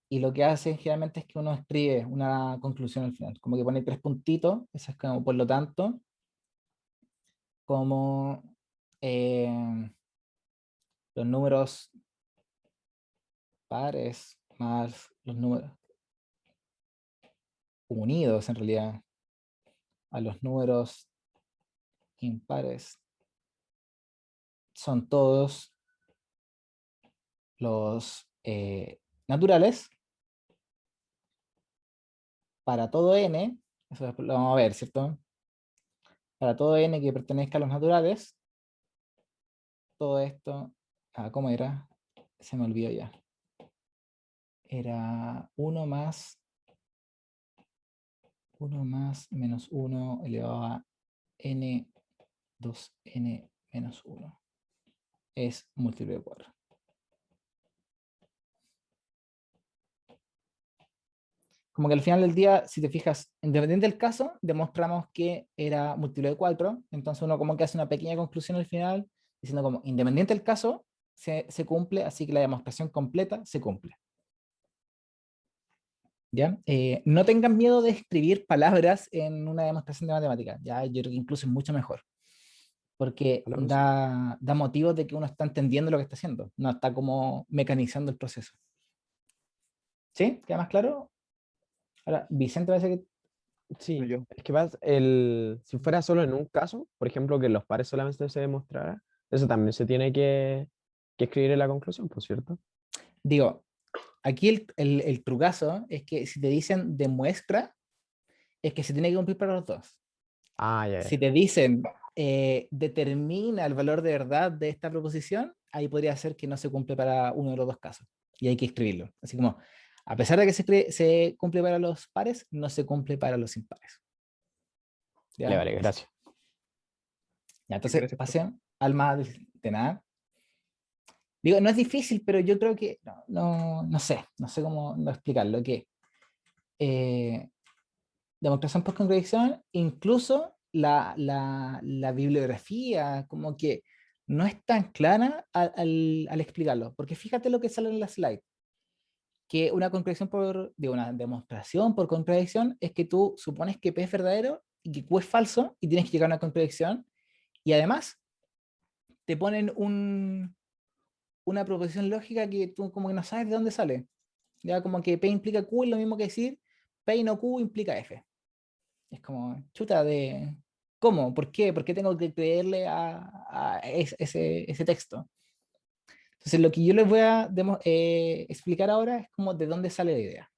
y lo que hace generalmente es que uno escribe una conclusión al final, como que pone 3 puntitos, eso es como por lo tanto, como los números pares más los números unidos en realidad a los números impares son todos los naturales para todo n, eso lo vamos a ver, ¿cierto? Para todo n que pertenezca a los naturales, todo esto, ¿cómo era? Se me olvidó ya. Era 1 más menos 1 elevado a n 2n menos 1. Es múltiplo de 4. Como que al final del día, si te fijas, independiente del caso, demostramos que era múltiplo de 4. Entonces uno como que hace una pequeña conclusión al final, diciendo como independiente del caso, se cumple, así que la demostración completa se cumple. ¿Ya? No tengan miedo de escribir palabras en una demostración de matemáticas. ¿Ya? Yo creo que incluso es mucho mejor. Porque Alonso. da motivos de que uno está entendiendo lo que está haciendo. No está como mecanizando el proceso. ¿Sí? ¿Queda más claro? Ahora, Vicente parece que... Sí, Soy yo. es que si fuera solo en un caso, por ejemplo, que los pares solamente se demostrara, eso también se tiene que escribir en la conclusión, por cierto. Digo, aquí el trucazo es que si te dicen demuestra, es que se tiene que cumplir para los dos. Ah, ya, Si ya. te dicen determina el valor de verdad de esta proposición, ahí podría ser que no se cumple para uno de los dos casos. Y hay que escribirlo. Así como, a pesar de que se cumple para los pares, no se cumple para los impares. Vale, ¿Ya? vale, gracias. Ya, entonces, Gracias, profe. pasen al más de nada. Digo, no es difícil, pero yo creo que, no sé cómo no explicarlo, que demostración por contradicción, incluso la bibliografía, como que no es tan clara al explicarlo, porque fíjate lo que sale en la slide, que una contradicción una demostración por contradicción es que tú supones que P es verdadero y que Q es falso y tienes que llegar a una contradicción, y además te ponen una proposición lógica que tú como que no sabes de dónde sale. Ya como que P implica Q es lo mismo que decir P y no Q implica F. Es como, chuta de... ¿Cómo? ¿Por qué? ¿Por qué tengo que creerle a ese texto? Entonces lo que yo les voy a explicar ahora es como de dónde sale la idea.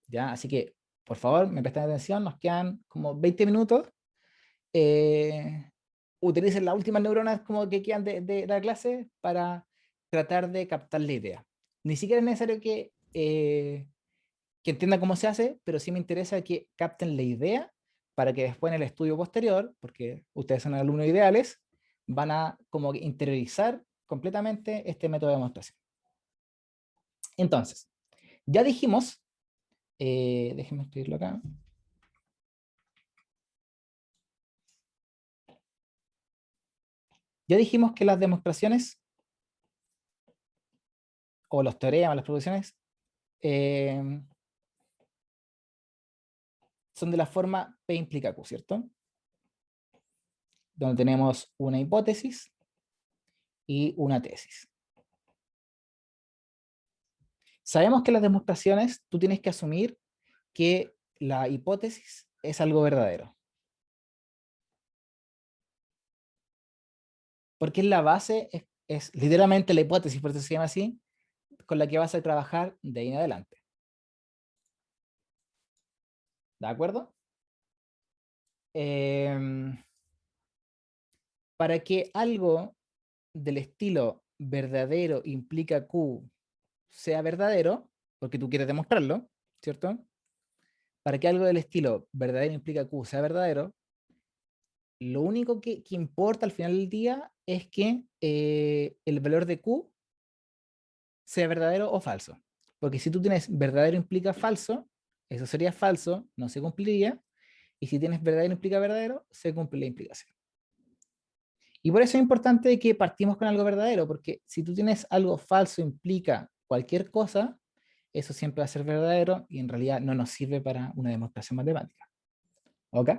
¿Ya? Así que, por favor, me prestan atención, nos quedan como 20 minutos. Utilicen las últimas neuronas como que quedan de la clase para tratar de captar la idea. Ni siquiera es necesario que que entiendan cómo se hace, pero sí me interesa que capten la idea para que después en el estudio posterior, porque ustedes son alumnos ideales, van a como que interiorizar completamente este método de demostración. Entonces, ya dijimos, déjenme escribirlo acá. Ya dijimos que las demostraciones, o los teoremas, las proposiciones, son de la forma P implica Q, ¿cierto? Donde tenemos una hipótesis y una tesis. Sabemos que las demostraciones, tú tienes que asumir que la hipótesis es algo verdadero. Porque es la base, es literalmente la hipótesis, por eso se llama así, con la que vas a trabajar de ahí en adelante. ¿De acuerdo? Para que algo del estilo verdadero implica Q sea verdadero, porque tú quieres demostrarlo, ¿cierto? Para que algo del estilo verdadero implica Q sea verdadero, lo único que importa al final del día es que el valor de Q sea verdadero o falso. Porque si tú tienes verdadero implica falso, eso sería falso, no se cumpliría. Y si tienes verdadero implica verdadero, se cumple la implicación. Y por eso es importante que partimos con algo verdadero, porque si tú tienes algo falso implica cualquier cosa, eso siempre va a ser verdadero y en realidad no nos sirve para una demostración matemática. ¿Ok?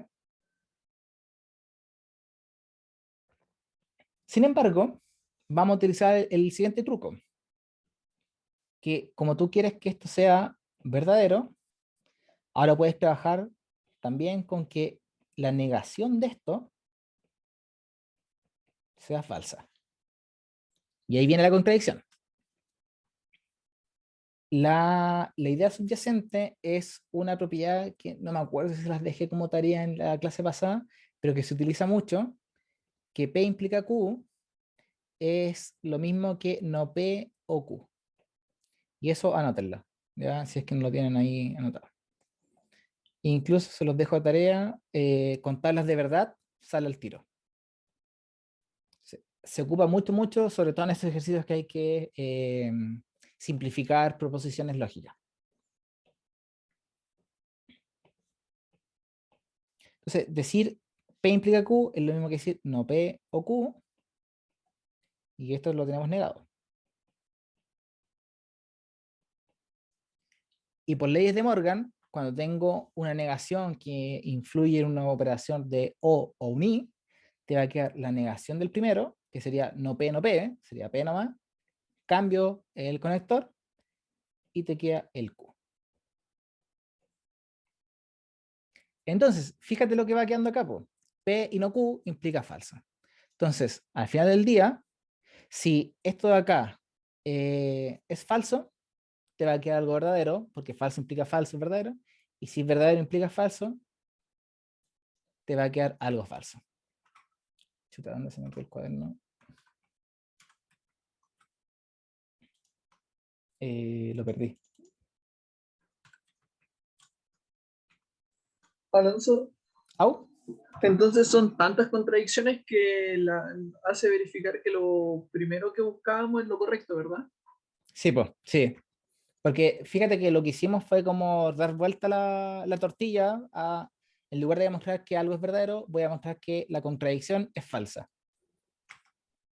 Sin embargo, vamos a utilizar el siguiente truco, que como tú quieres que esto sea verdadero, ahora puedes trabajar también con que la negación de esto sea falsa. Y ahí viene la contradicción. La idea subyacente es una propiedad que no me acuerdo si las dejé como tarea en la clase pasada, pero que se utiliza mucho, que P implica Q es lo mismo que no P o Q. Y eso anótenlo, ¿ya? Si es que no lo tienen ahí anotado. Incluso se los dejo a tarea, con tablas de verdad, sale al tiro. Se ocupa mucho, mucho, sobre todo en estos ejercicios que hay que simplificar proposiciones lógicas. Entonces, decir P implica Q es lo mismo que decir no P o Q, y esto lo tenemos negado. Y por leyes de Morgan, cuando tengo una negación que influye en una operación de o un i, te va a quedar la negación del primero, que sería no P, sería P nomás, cambio el conector, y te queda el Q. Entonces, fíjate lo que va quedando acá, po. P y no Q implica falso. Entonces, al final del día, si esto de acá es falso, te va a quedar algo verdadero, porque falso implica falso, verdadero, y si verdadero implica falso, te va a quedar algo falso. Chuta, ¿dónde se me quedó el cuaderno? Lo perdí. Alonso, ¿Au? entonces son tantas contradicciones que hace verificar que lo primero que buscábamos es lo correcto, ¿verdad? Sí, pues, sí. Porque fíjate que lo que hicimos fue como dar vuelta la tortilla en lugar de demostrar que algo es verdadero, voy a mostrar que la contradicción es falsa.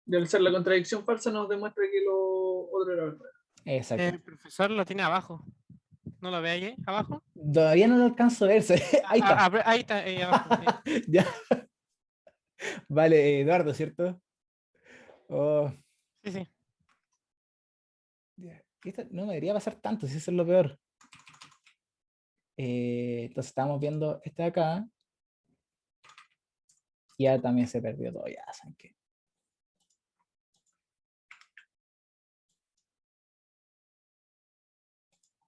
Y al ser la contradicción falsa nos demuestra que lo otro era verdad. Exacto. El profesor lo tiene abajo. ¿No lo ve ahí abajo? Todavía no lo alcanzo a verse. Ahí está. Ahí está, ahí abajo. Sí. Ya. Vale, Eduardo, ¿cierto? Oh, Sí, sí. esto no me debería pasar tanto, si eso es lo peor. Entonces estábamos viendo este de acá. Y ya también se perdió todo, ya saben qué.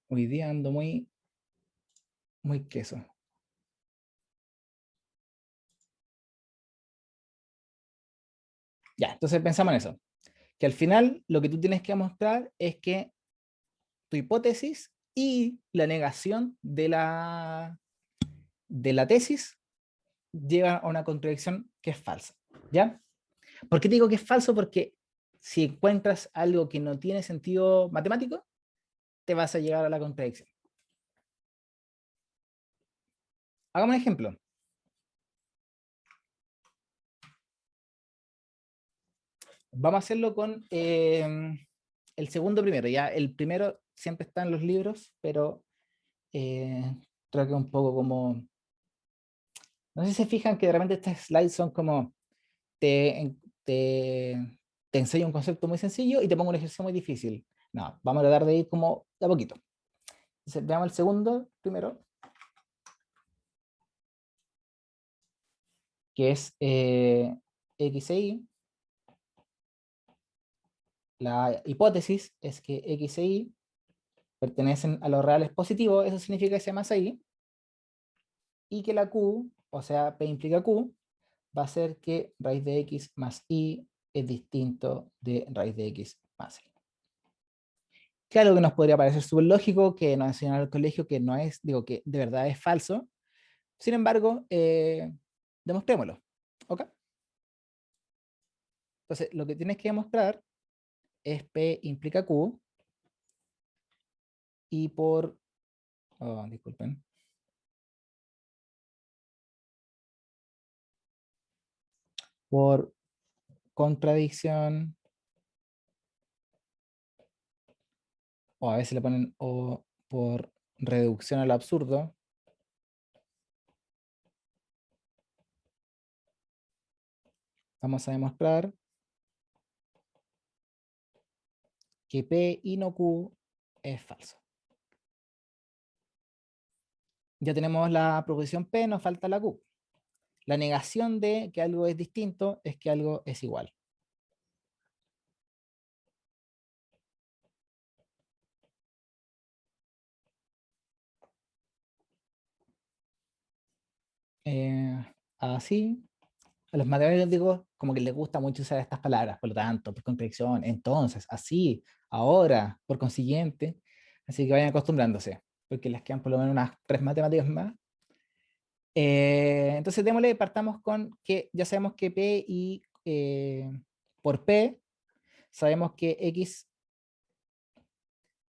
Hoy día ando muy queso. Ya, entonces pensamos en eso. Que al final lo que tú tienes que mostrar es que tu hipótesis y la negación de la tesis lleva a una contradicción que es falsa, ¿ya? ¿Por qué te digo que es falso? Porque si encuentras algo que no tiene sentido matemático, te vas a llegar a la contradicción. Hagamos un ejemplo. Vamos a hacerlo con el segundo primero. Ya el primero siempre está en los libros, pero creo que es un poco como... No sé si se fijan que de repente estas slides son como... Te enseño un concepto muy sencillo y te pongo un ejercicio muy difícil. No, vamos a tratar de ir como de a poquito. Entonces, veamos el segundo primero, que es X e Y. La hipótesis es que X e Y pertenecen a los reales positivos, eso significa que sea más Y, y que la Q, o sea, P implica Q, va a ser que raíz de X más Y es distinto de raíz de X más Y. Claro que nos podría parecer súper lógico, que nos enseñaron al colegio, que no es, digo, que de verdad es falso. Sin embargo, demostrémoslo. ¿Ok? Entonces, lo que tienes que demostrar es P implica Q, y por... Oh, disculpen. Por contradicción, o a veces le ponen o por reducción al absurdo, vamos a demostrar que P y no Q es falso. Ya tenemos la proposición P, nos falta la Q. La negación de que algo es distinto es que algo es igual. Así, a los matemáticos digo, como que les gusta mucho usar estas palabras, por lo tanto, por contradicción, entonces, así, ahora, por consiguiente, así que vayan acostumbrándose, porque les quedan por lo menos unas 3 matemáticas más. Entonces démosle, partamos con que ya sabemos que P y por P, sabemos que X,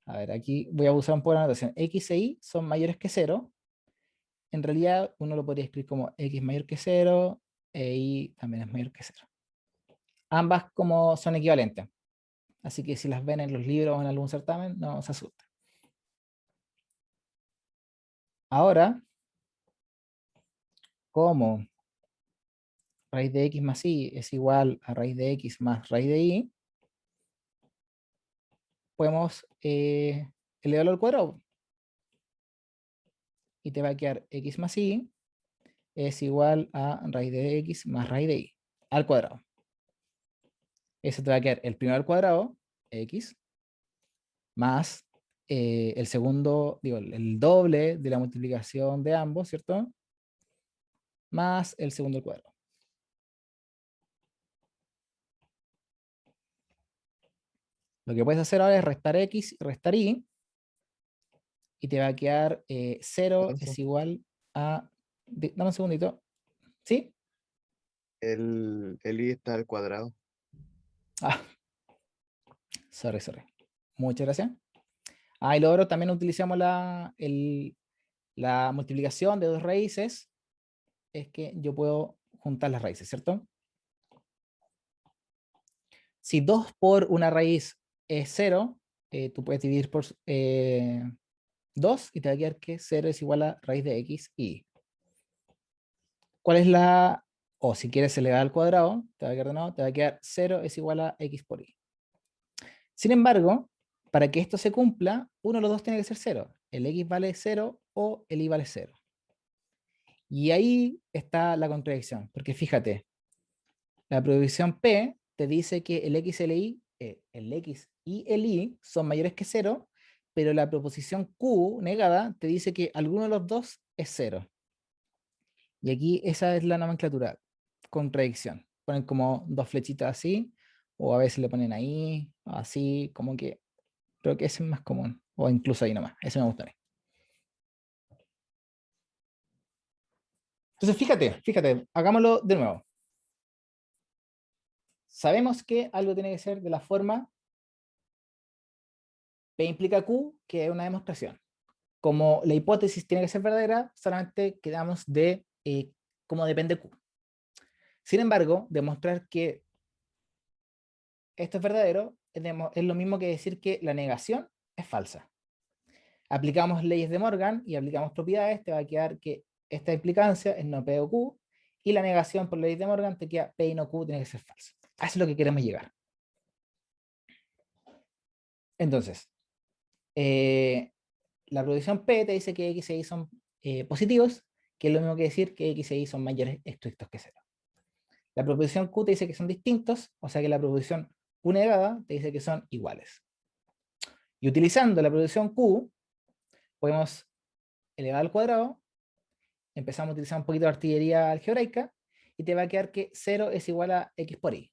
a ver, aquí voy a usar un poco la notación, X e Y son mayores que 0. En realidad uno lo podría escribir como X mayor que 0 e Y también es mayor que 0. Ambas como son equivalentes. Así que si las ven en los libros o en algún certamen, no se asusten. Ahora, como raíz de X más Y es igual a raíz de X más raíz de Y, podemos elevarlo al cuadrado. Y te va a quedar X más Y es igual a raíz de X más raíz de Y al cuadrado. Eso te va a quedar el primero al cuadrado, X, más el segundo, digo, el doble de la multiplicación de ambos, ¿cierto? Más el segundo al cuadrado. Lo que puedes hacer ahora es restar X y restar Y, y te va a quedar 0 Alonso, es igual a... Dame un segundito. ¿Sí? el I está al cuadrado. Ah, sorry. Muchas gracias. Y luego también utilizamos la multiplicación de dos raíces. Es que yo puedo juntar las raíces, ¿cierto? Si 2 por una raíz es 0, tú puedes dividir por 2 y te va a quedar que 0 es igual a raíz de X y... ¿Cuál es la... O si quieres elevar al cuadrado, te va a quedar de nuevo, te va a quedar 0 es igual a X por Y. Sin embargo, para que esto se cumpla, uno de los dos tiene que ser 0. El X vale 0 o el Y vale 0. Y ahí está la contradicción, porque fíjate, la proposición P te dice que el X y el Y son mayores que 0, pero la proposición Q negada te dice que alguno de los dos es 0. Y aquí esa es la nomenclatura, contradicción. Ponen como dos flechitas así, o a veces le ponen ahí, así, como que creo que ese es más común. o incluso ahí nomás. Eso me gusta a mí. Entonces, fíjate, hagámoslo de nuevo. Sabemos que algo tiene que ser de la forma P implica Q, que es una demostración. Como la hipótesis tiene que ser verdadera, solamente quedamos de cómo depende Q. Sin embargo, demostrar que esto es verdadero es lo mismo que decir que la negación es falsa. Aplicamos leyes de Morgan y aplicamos propiedades, te va a quedar que esta implicancia es no P o Q, y la negación por ley de Morgan te queda P y no Q, tiene que ser falsa. A eso es lo que queremos llegar. Entonces, la proposición P te dice que X e Y son positivos, que es lo mismo que decir que X e Y son mayores estrictos que 0. La proposición Q te dice que son distintos, o sea que la proposición Q negada te dice que son iguales. Y utilizando la proposición Q, podemos elevar al cuadrado, empezamos a utilizar un poquito de artillería algebraica, y te va a quedar que 0 es igual a X por Y.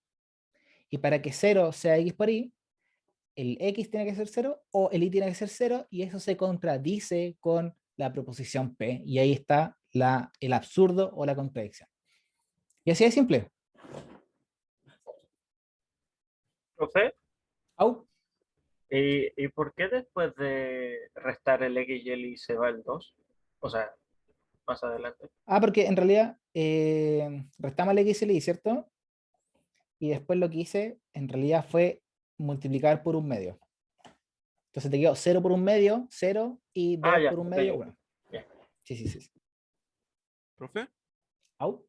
Y para que 0 sea X por Y, el X tiene que ser 0 o el Y tiene que ser 0, y eso se contradice con la proposición P, y ahí está el absurdo o la contradicción. Y así de simple. Profe, Au. ¿y por qué después de restar el X y el Y se va el 2? O sea, más adelante. Porque en realidad restamos el X y el Y, ¿cierto? Y después lo que hice en realidad fue multiplicar por un medio. Entonces te quedó 0 por un medio, 0, y 2 Ya, por un ok, medio, ok. 1. Ya. Sí. Profe, Au.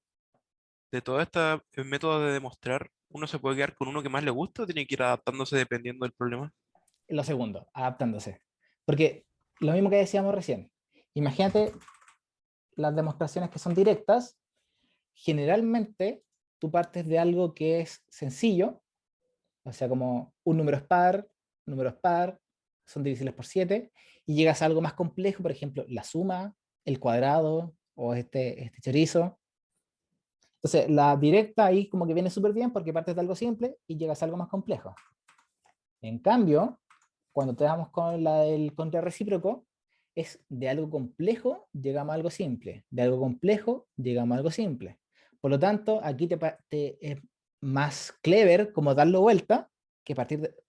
de todo este método de demostrar, ¿uno se puede quedar con uno que más le gusta o tiene que ir adaptándose dependiendo del problema? Lo segundo, adaptándose. Porque lo mismo que decíamos recién, imagínate las demostraciones que son directas, generalmente tú partes de algo que es sencillo, o sea, como un número es par, son divisibles por 7, y llegas a algo más complejo, por ejemplo, la suma, el cuadrado, o este chorizo. Entonces, la directa ahí como que viene súper bien porque partes de algo simple y llegas a algo más complejo. En cambio, cuando te damos con la del contrarrecíproco, es de algo complejo llegamos a algo simple, de algo complejo llegamos a algo simple. Por lo tanto, aquí es más clever como darlo vuelta que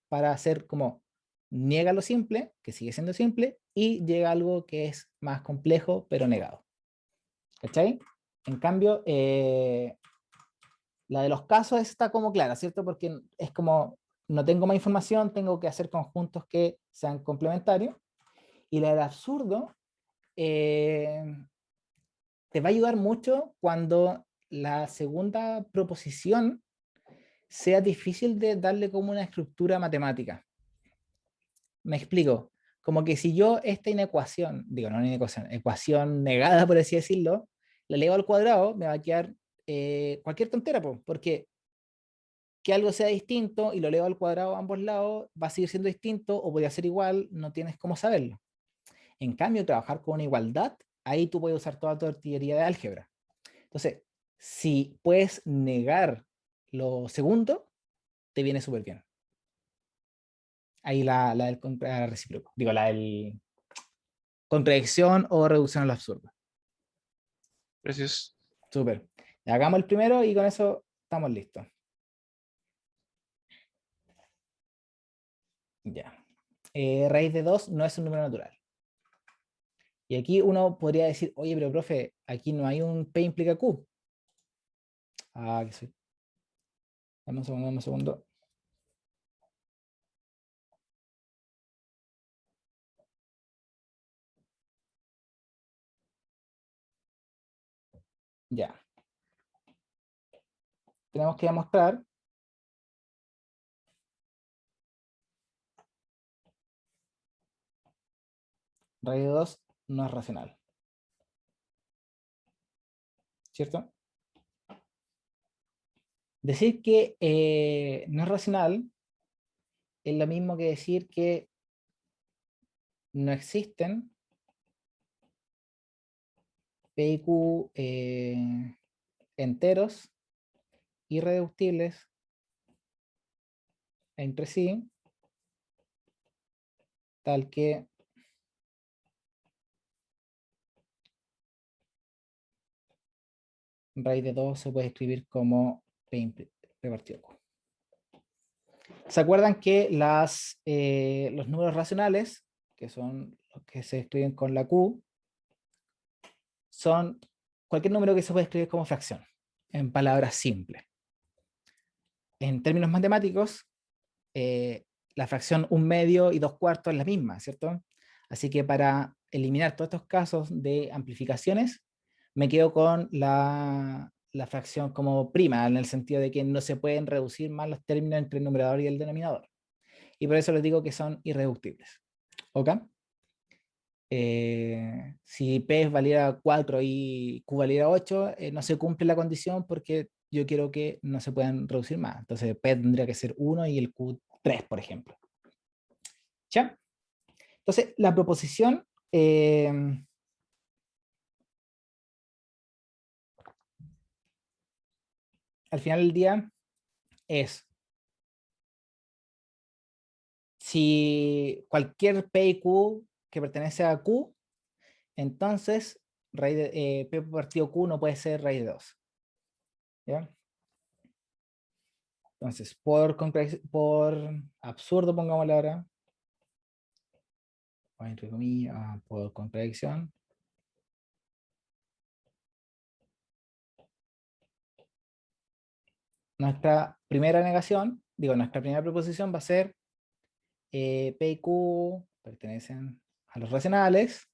para hacer como niega lo simple, que sigue siendo simple, y llega a algo que es más complejo pero negado. ¿Cachai? En cambio, la de los casos está como clara, ¿cierto? Porque es como, no tengo más información, tengo que hacer conjuntos que sean complementarios. Y la del absurdo te va a ayudar mucho cuando la segunda proposición sea difícil de darle como una estructura matemática. Me explico. Como que si yo esta inecuación, digo, no inecuación, ecuación negada, por así decirlo, la elevo al cuadrado, me va a quedar cualquier tontera, porque que algo sea distinto y lo elevo al cuadrado a ambos lados, va a seguir siendo distinto o podría ser igual, no tienes cómo saberlo. En cambio, trabajar con una igualdad, ahí tú puedes usar toda tu artillería de álgebra. Entonces, si puedes negar lo segundo, te viene súper bien. Ahí la del recíproco, digo, la del contradicción o reducción al absurdo. Gracias. Súper. Hagamos el primero y con eso estamos listos. Ya. Raíz de 2 no es un número natural. Y aquí uno podría decir, oye, pero profe, aquí no hay un P implica Q. Que sí. Dame un segundo. Ya. Tenemos que demostrar raíz de 2 no es racional. ¿Cierto? Decir que no es racional es lo mismo que decir que no existen P y Q enteros irreductibles entre sí, tal que raíz de 2 se puede escribir como P partido Q. ¿Se acuerdan que los números racionales, que son los que se escriben con la Q, son cualquier número que se puede escribir como fracción, en palabras simples? En términos matemáticos, la fracción 1/2 y 2/4 es la misma, ¿cierto? Así que para eliminar todos estos casos de amplificaciones, me quedo con la fracción como prima, en el sentido de que no se pueden reducir más los términos entre el numerador y el denominador. Y por eso les digo que son irreductibles. ¿Ok? Si P valiera 4 y Q valiera 8, no se cumple la condición porque yo quiero que no se puedan reducir más. Entonces P tendría que ser 1 y el Q 3, por ejemplo. ¿Ya? Entonces, la proposición al final del día es si cualquier P y Q que pertenece a Q, entonces raíz de, P partido Q no puede ser raíz de 2. ¿Ya? Entonces, por absurdo, pongámosle ahora, o entre comillas, por contradicción, nuestra primera negación, nuestra primera proposición va a ser P y Q pertenecen a los racionales,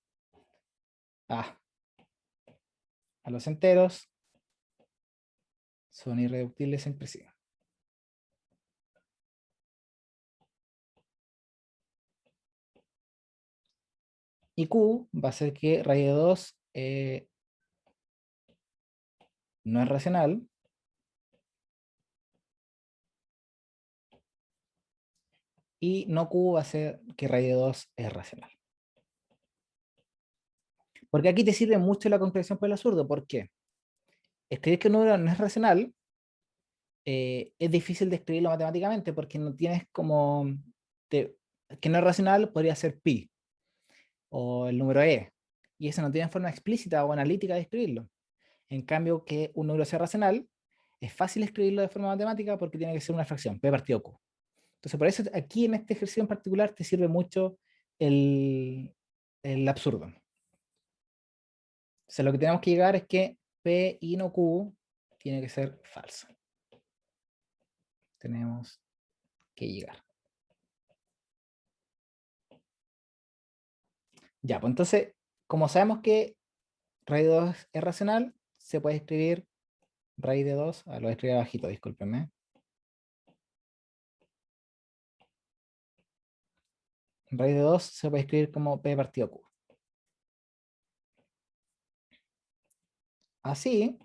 a los enteros, son irreductibles entre sí. Y Q va a ser que raíz de 2 no es racional, y no Q va a ser que raíz de 2 es racional. Porque aquí te sirve mucho la contradicción por el absurdo. ¿Por qué? Escribir que un número no es racional es difícil de escribirlo matemáticamente porque no tienes como... que no es racional podría ser pi o el número e. Y eso no tiene forma explícita o analítica de escribirlo. En cambio, que un número sea racional, es fácil escribirlo de forma matemática porque tiene que ser una fracción, P partido Q. Entonces, por eso aquí en este ejercicio en particular te sirve mucho el absurdo. O sea, lo que tenemos que llegar es que P y no Q tiene que ser falso. Tenemos que llegar. Ya, pues entonces, como sabemos que raíz de 2 es racional, se puede escribir raíz de 2, lo escribí abajito, discúlpenme. Raíz de 2 se puede escribir como P partido Q. Así,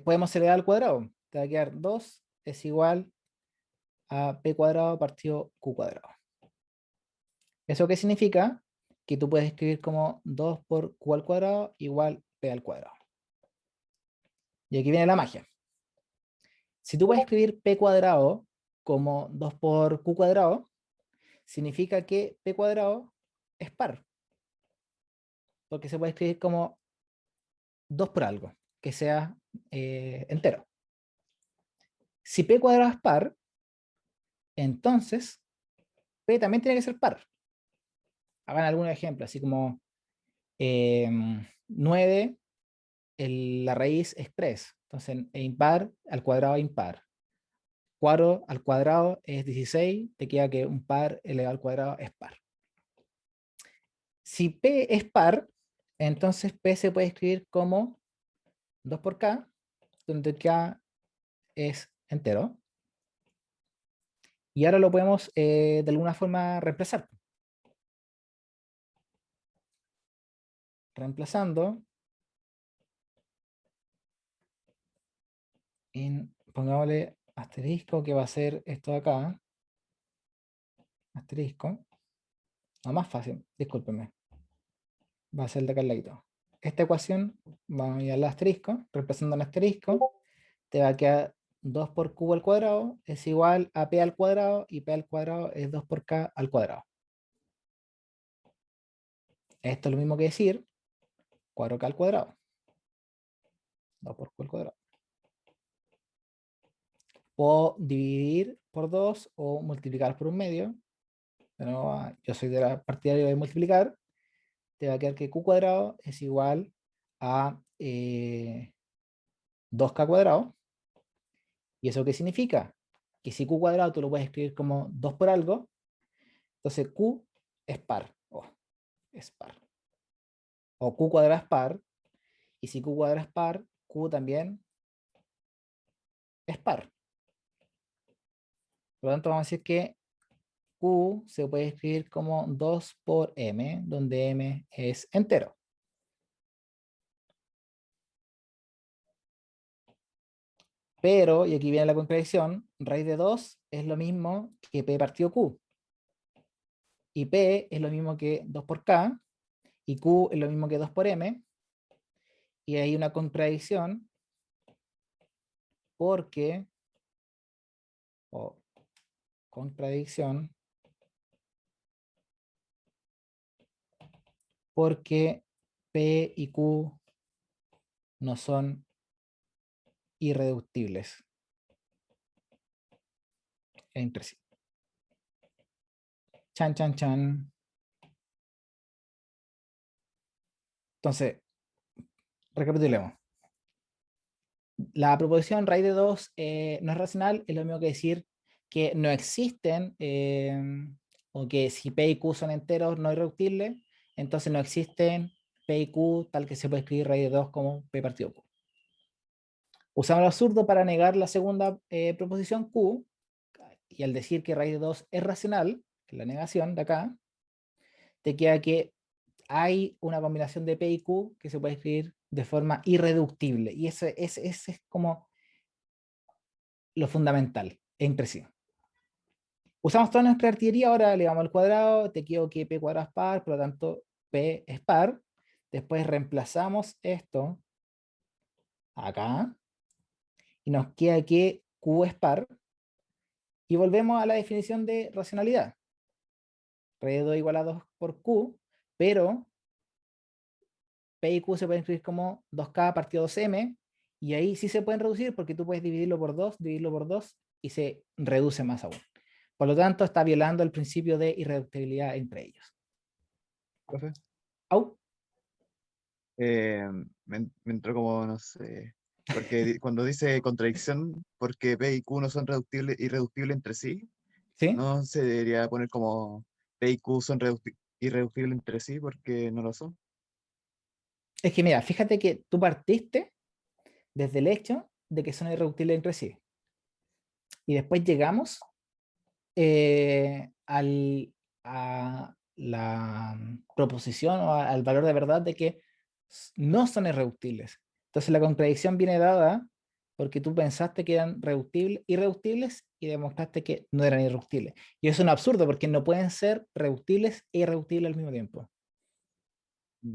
podemos elevar al cuadrado. Te va a quedar 2 es igual a P cuadrado partido Q cuadrado. ¿Eso qué significa? Que tú puedes escribir como 2 por Q al cuadrado igual P al cuadrado. Y aquí viene la magia. Si tú puedes escribir P cuadrado como 2 por Q cuadrado, significa que P cuadrado es par. Porque se puede escribir como 2 por algo, que sea entero. Si P cuadrado es par, entonces P también tiene que ser par. Hagan algún ejemplo, así como 9, la raíz es 3. Entonces, impar al cuadrado impar. 4 al cuadrado es 16, te queda que un par elevado al cuadrado es par. Si P es par, entonces P se puede escribir como 2 por K, donde K es entero. Y ahora lo podemos de alguna forma reemplazar. Reemplazando, pongámosle asterisco, que va a ser esto de acá. Asterisco. No, más fácil, discúlpenme. Va a ser el de acá al ladito. Esta ecuación, vamos a ir al asterisco, reemplazando el asterisco, te va a quedar 2 por Q al cuadrado es igual a P al cuadrado, y P al cuadrado es 2 por K al cuadrado. Esto es lo mismo que decir 4K al cuadrado. 2 por q al cuadrado. Puedo dividir por 2 o multiplicar por un medio. Pero yo soy de la partidaria de multiplicar. Te va a quedar que q cuadrado es igual a 2k cuadrado. ¿Y eso qué significa? Que si q cuadrado tú lo puedes escribir como 2 por algo, entonces q es par. Es par. O q cuadrado es par. Y si q cuadrado es par, q también es par. Por lo tanto, vamos a decir que q se puede escribir como 2 por m, donde m es entero. Pero, y aquí viene la contradicción, raíz de 2 es lo mismo que p partido q. Y p es lo mismo que 2 por k. Y q es lo mismo que 2 por m. Y hay una contradicción porque, porque p y q no son irreductibles entre sí. Chan, chan, chan. Entonces, recapitulemos. La proposición raíz de 2 no es racional, es lo mismo que decir que no existen, o que si p y q son enteros no irreductibles, entonces no existen p y q tal que se puede escribir raíz de 2 como p partido q. Usamos el absurdo para negar la segunda proposición q, y al decir que raíz de 2 es racional, que es la negación de acá, te queda que hay una combinación de p y q que se puede escribir de forma irreductible, y ese es como lo fundamental entre sí. Usamos toda nuestra artillería, ahora le damos al cuadrado, te quedo que p cuadrado es par, por lo tanto p es par. Después reemplazamos esto acá, y nos queda que q es par, y volvemos a la definición de racionalidad. Raíz de 2 igual a 2 por q, pero p y q se pueden escribir como 2k partido 2m, y ahí sí se pueden reducir porque tú puedes dividirlo por 2, y se reduce más aún. Por lo tanto, está violando el principio de irreductibilidad entre ellos. Profe, Au. me entró como, no sé, porque cuando dice contradicción, porque P y Q no son irreductibles entre sí, ¿Sí? no se debería poner como P y Q son irreductibles entre sí porque no lo son. Es que mira, fíjate que tú partiste desde el hecho de que son irreductibles entre sí. Y después llegamos a la proposición o al valor de verdad de que no son irreductibles. Entonces la contradicción viene dada porque tú pensaste que eran irreductibles y demostraste que no eran irreductibles. Y eso es un absurdo porque no pueden ser reductibles e irreductibles al mismo tiempo. Ya,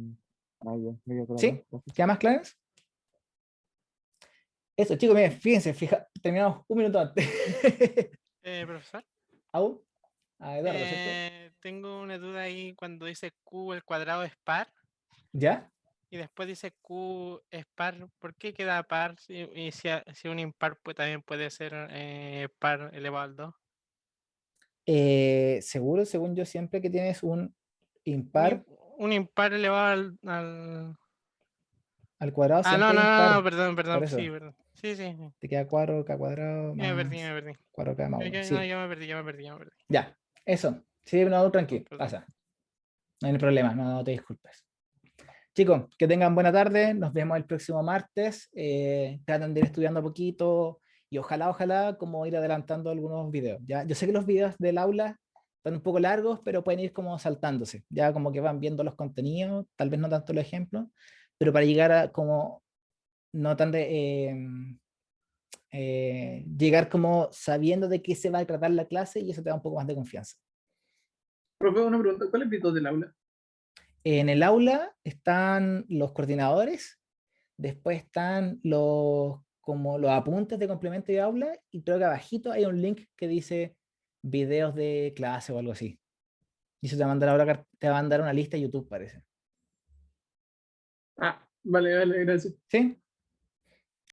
me quedó claro, ¿Sí? gracias. ¿Queda más claro? Eso, chicos, miren, fíjense, terminamos un minuto antes. Profesor, ¿Au? A Eduardo, ¿cierto? tengo una duda ahí cuando dice q al cuadrado es par ¿Ya? y después dice q es par. ¿Por qué queda par? Y si un impar pues, también puede ser par elevado al 2. Seguro, según yo, siempre que tienes un Un, impar un impar elevado al... al cuadrado, Ah, no, siempre no, es no, impar. no, perdón, Por perdón, eso, sí, perdón. Sí, sí, sí. te queda 4k cuadrado Ya me perdí, más ya me perdí. 4k más 1. No, Sí, ya me perdí, ya me perdí, ya me perdí. ya, eso. Sí, no, tranquilo, Perdón. pasa. No hay problema, no te disculpes. Chicos, que tengan buena tarde, nos vemos el próximo martes. Traten de ir estudiando poquito y ojalá como ir adelantando algunos videos. ¿Ya? Yo sé que los videos del aula están un poco largos, pero pueden ir como saltándose, ya como que van viendo los contenidos, tal vez no tanto los ejemplos, pero para llegar a como no tan de llegar como sabiendo de qué se va a tratar la clase, y eso te da un poco más de confianza. Profe, una pregunta, ¿cuál es el video del aula? En el aula están los coordinadores, después están como los apuntes de complemento de aula, y creo que abajito hay un link que dice videos de clase o algo así. Y eso te va a mandar ahora, te va a mandar una lista de YouTube, parece. Ah, vale, gracias. ¿Sí?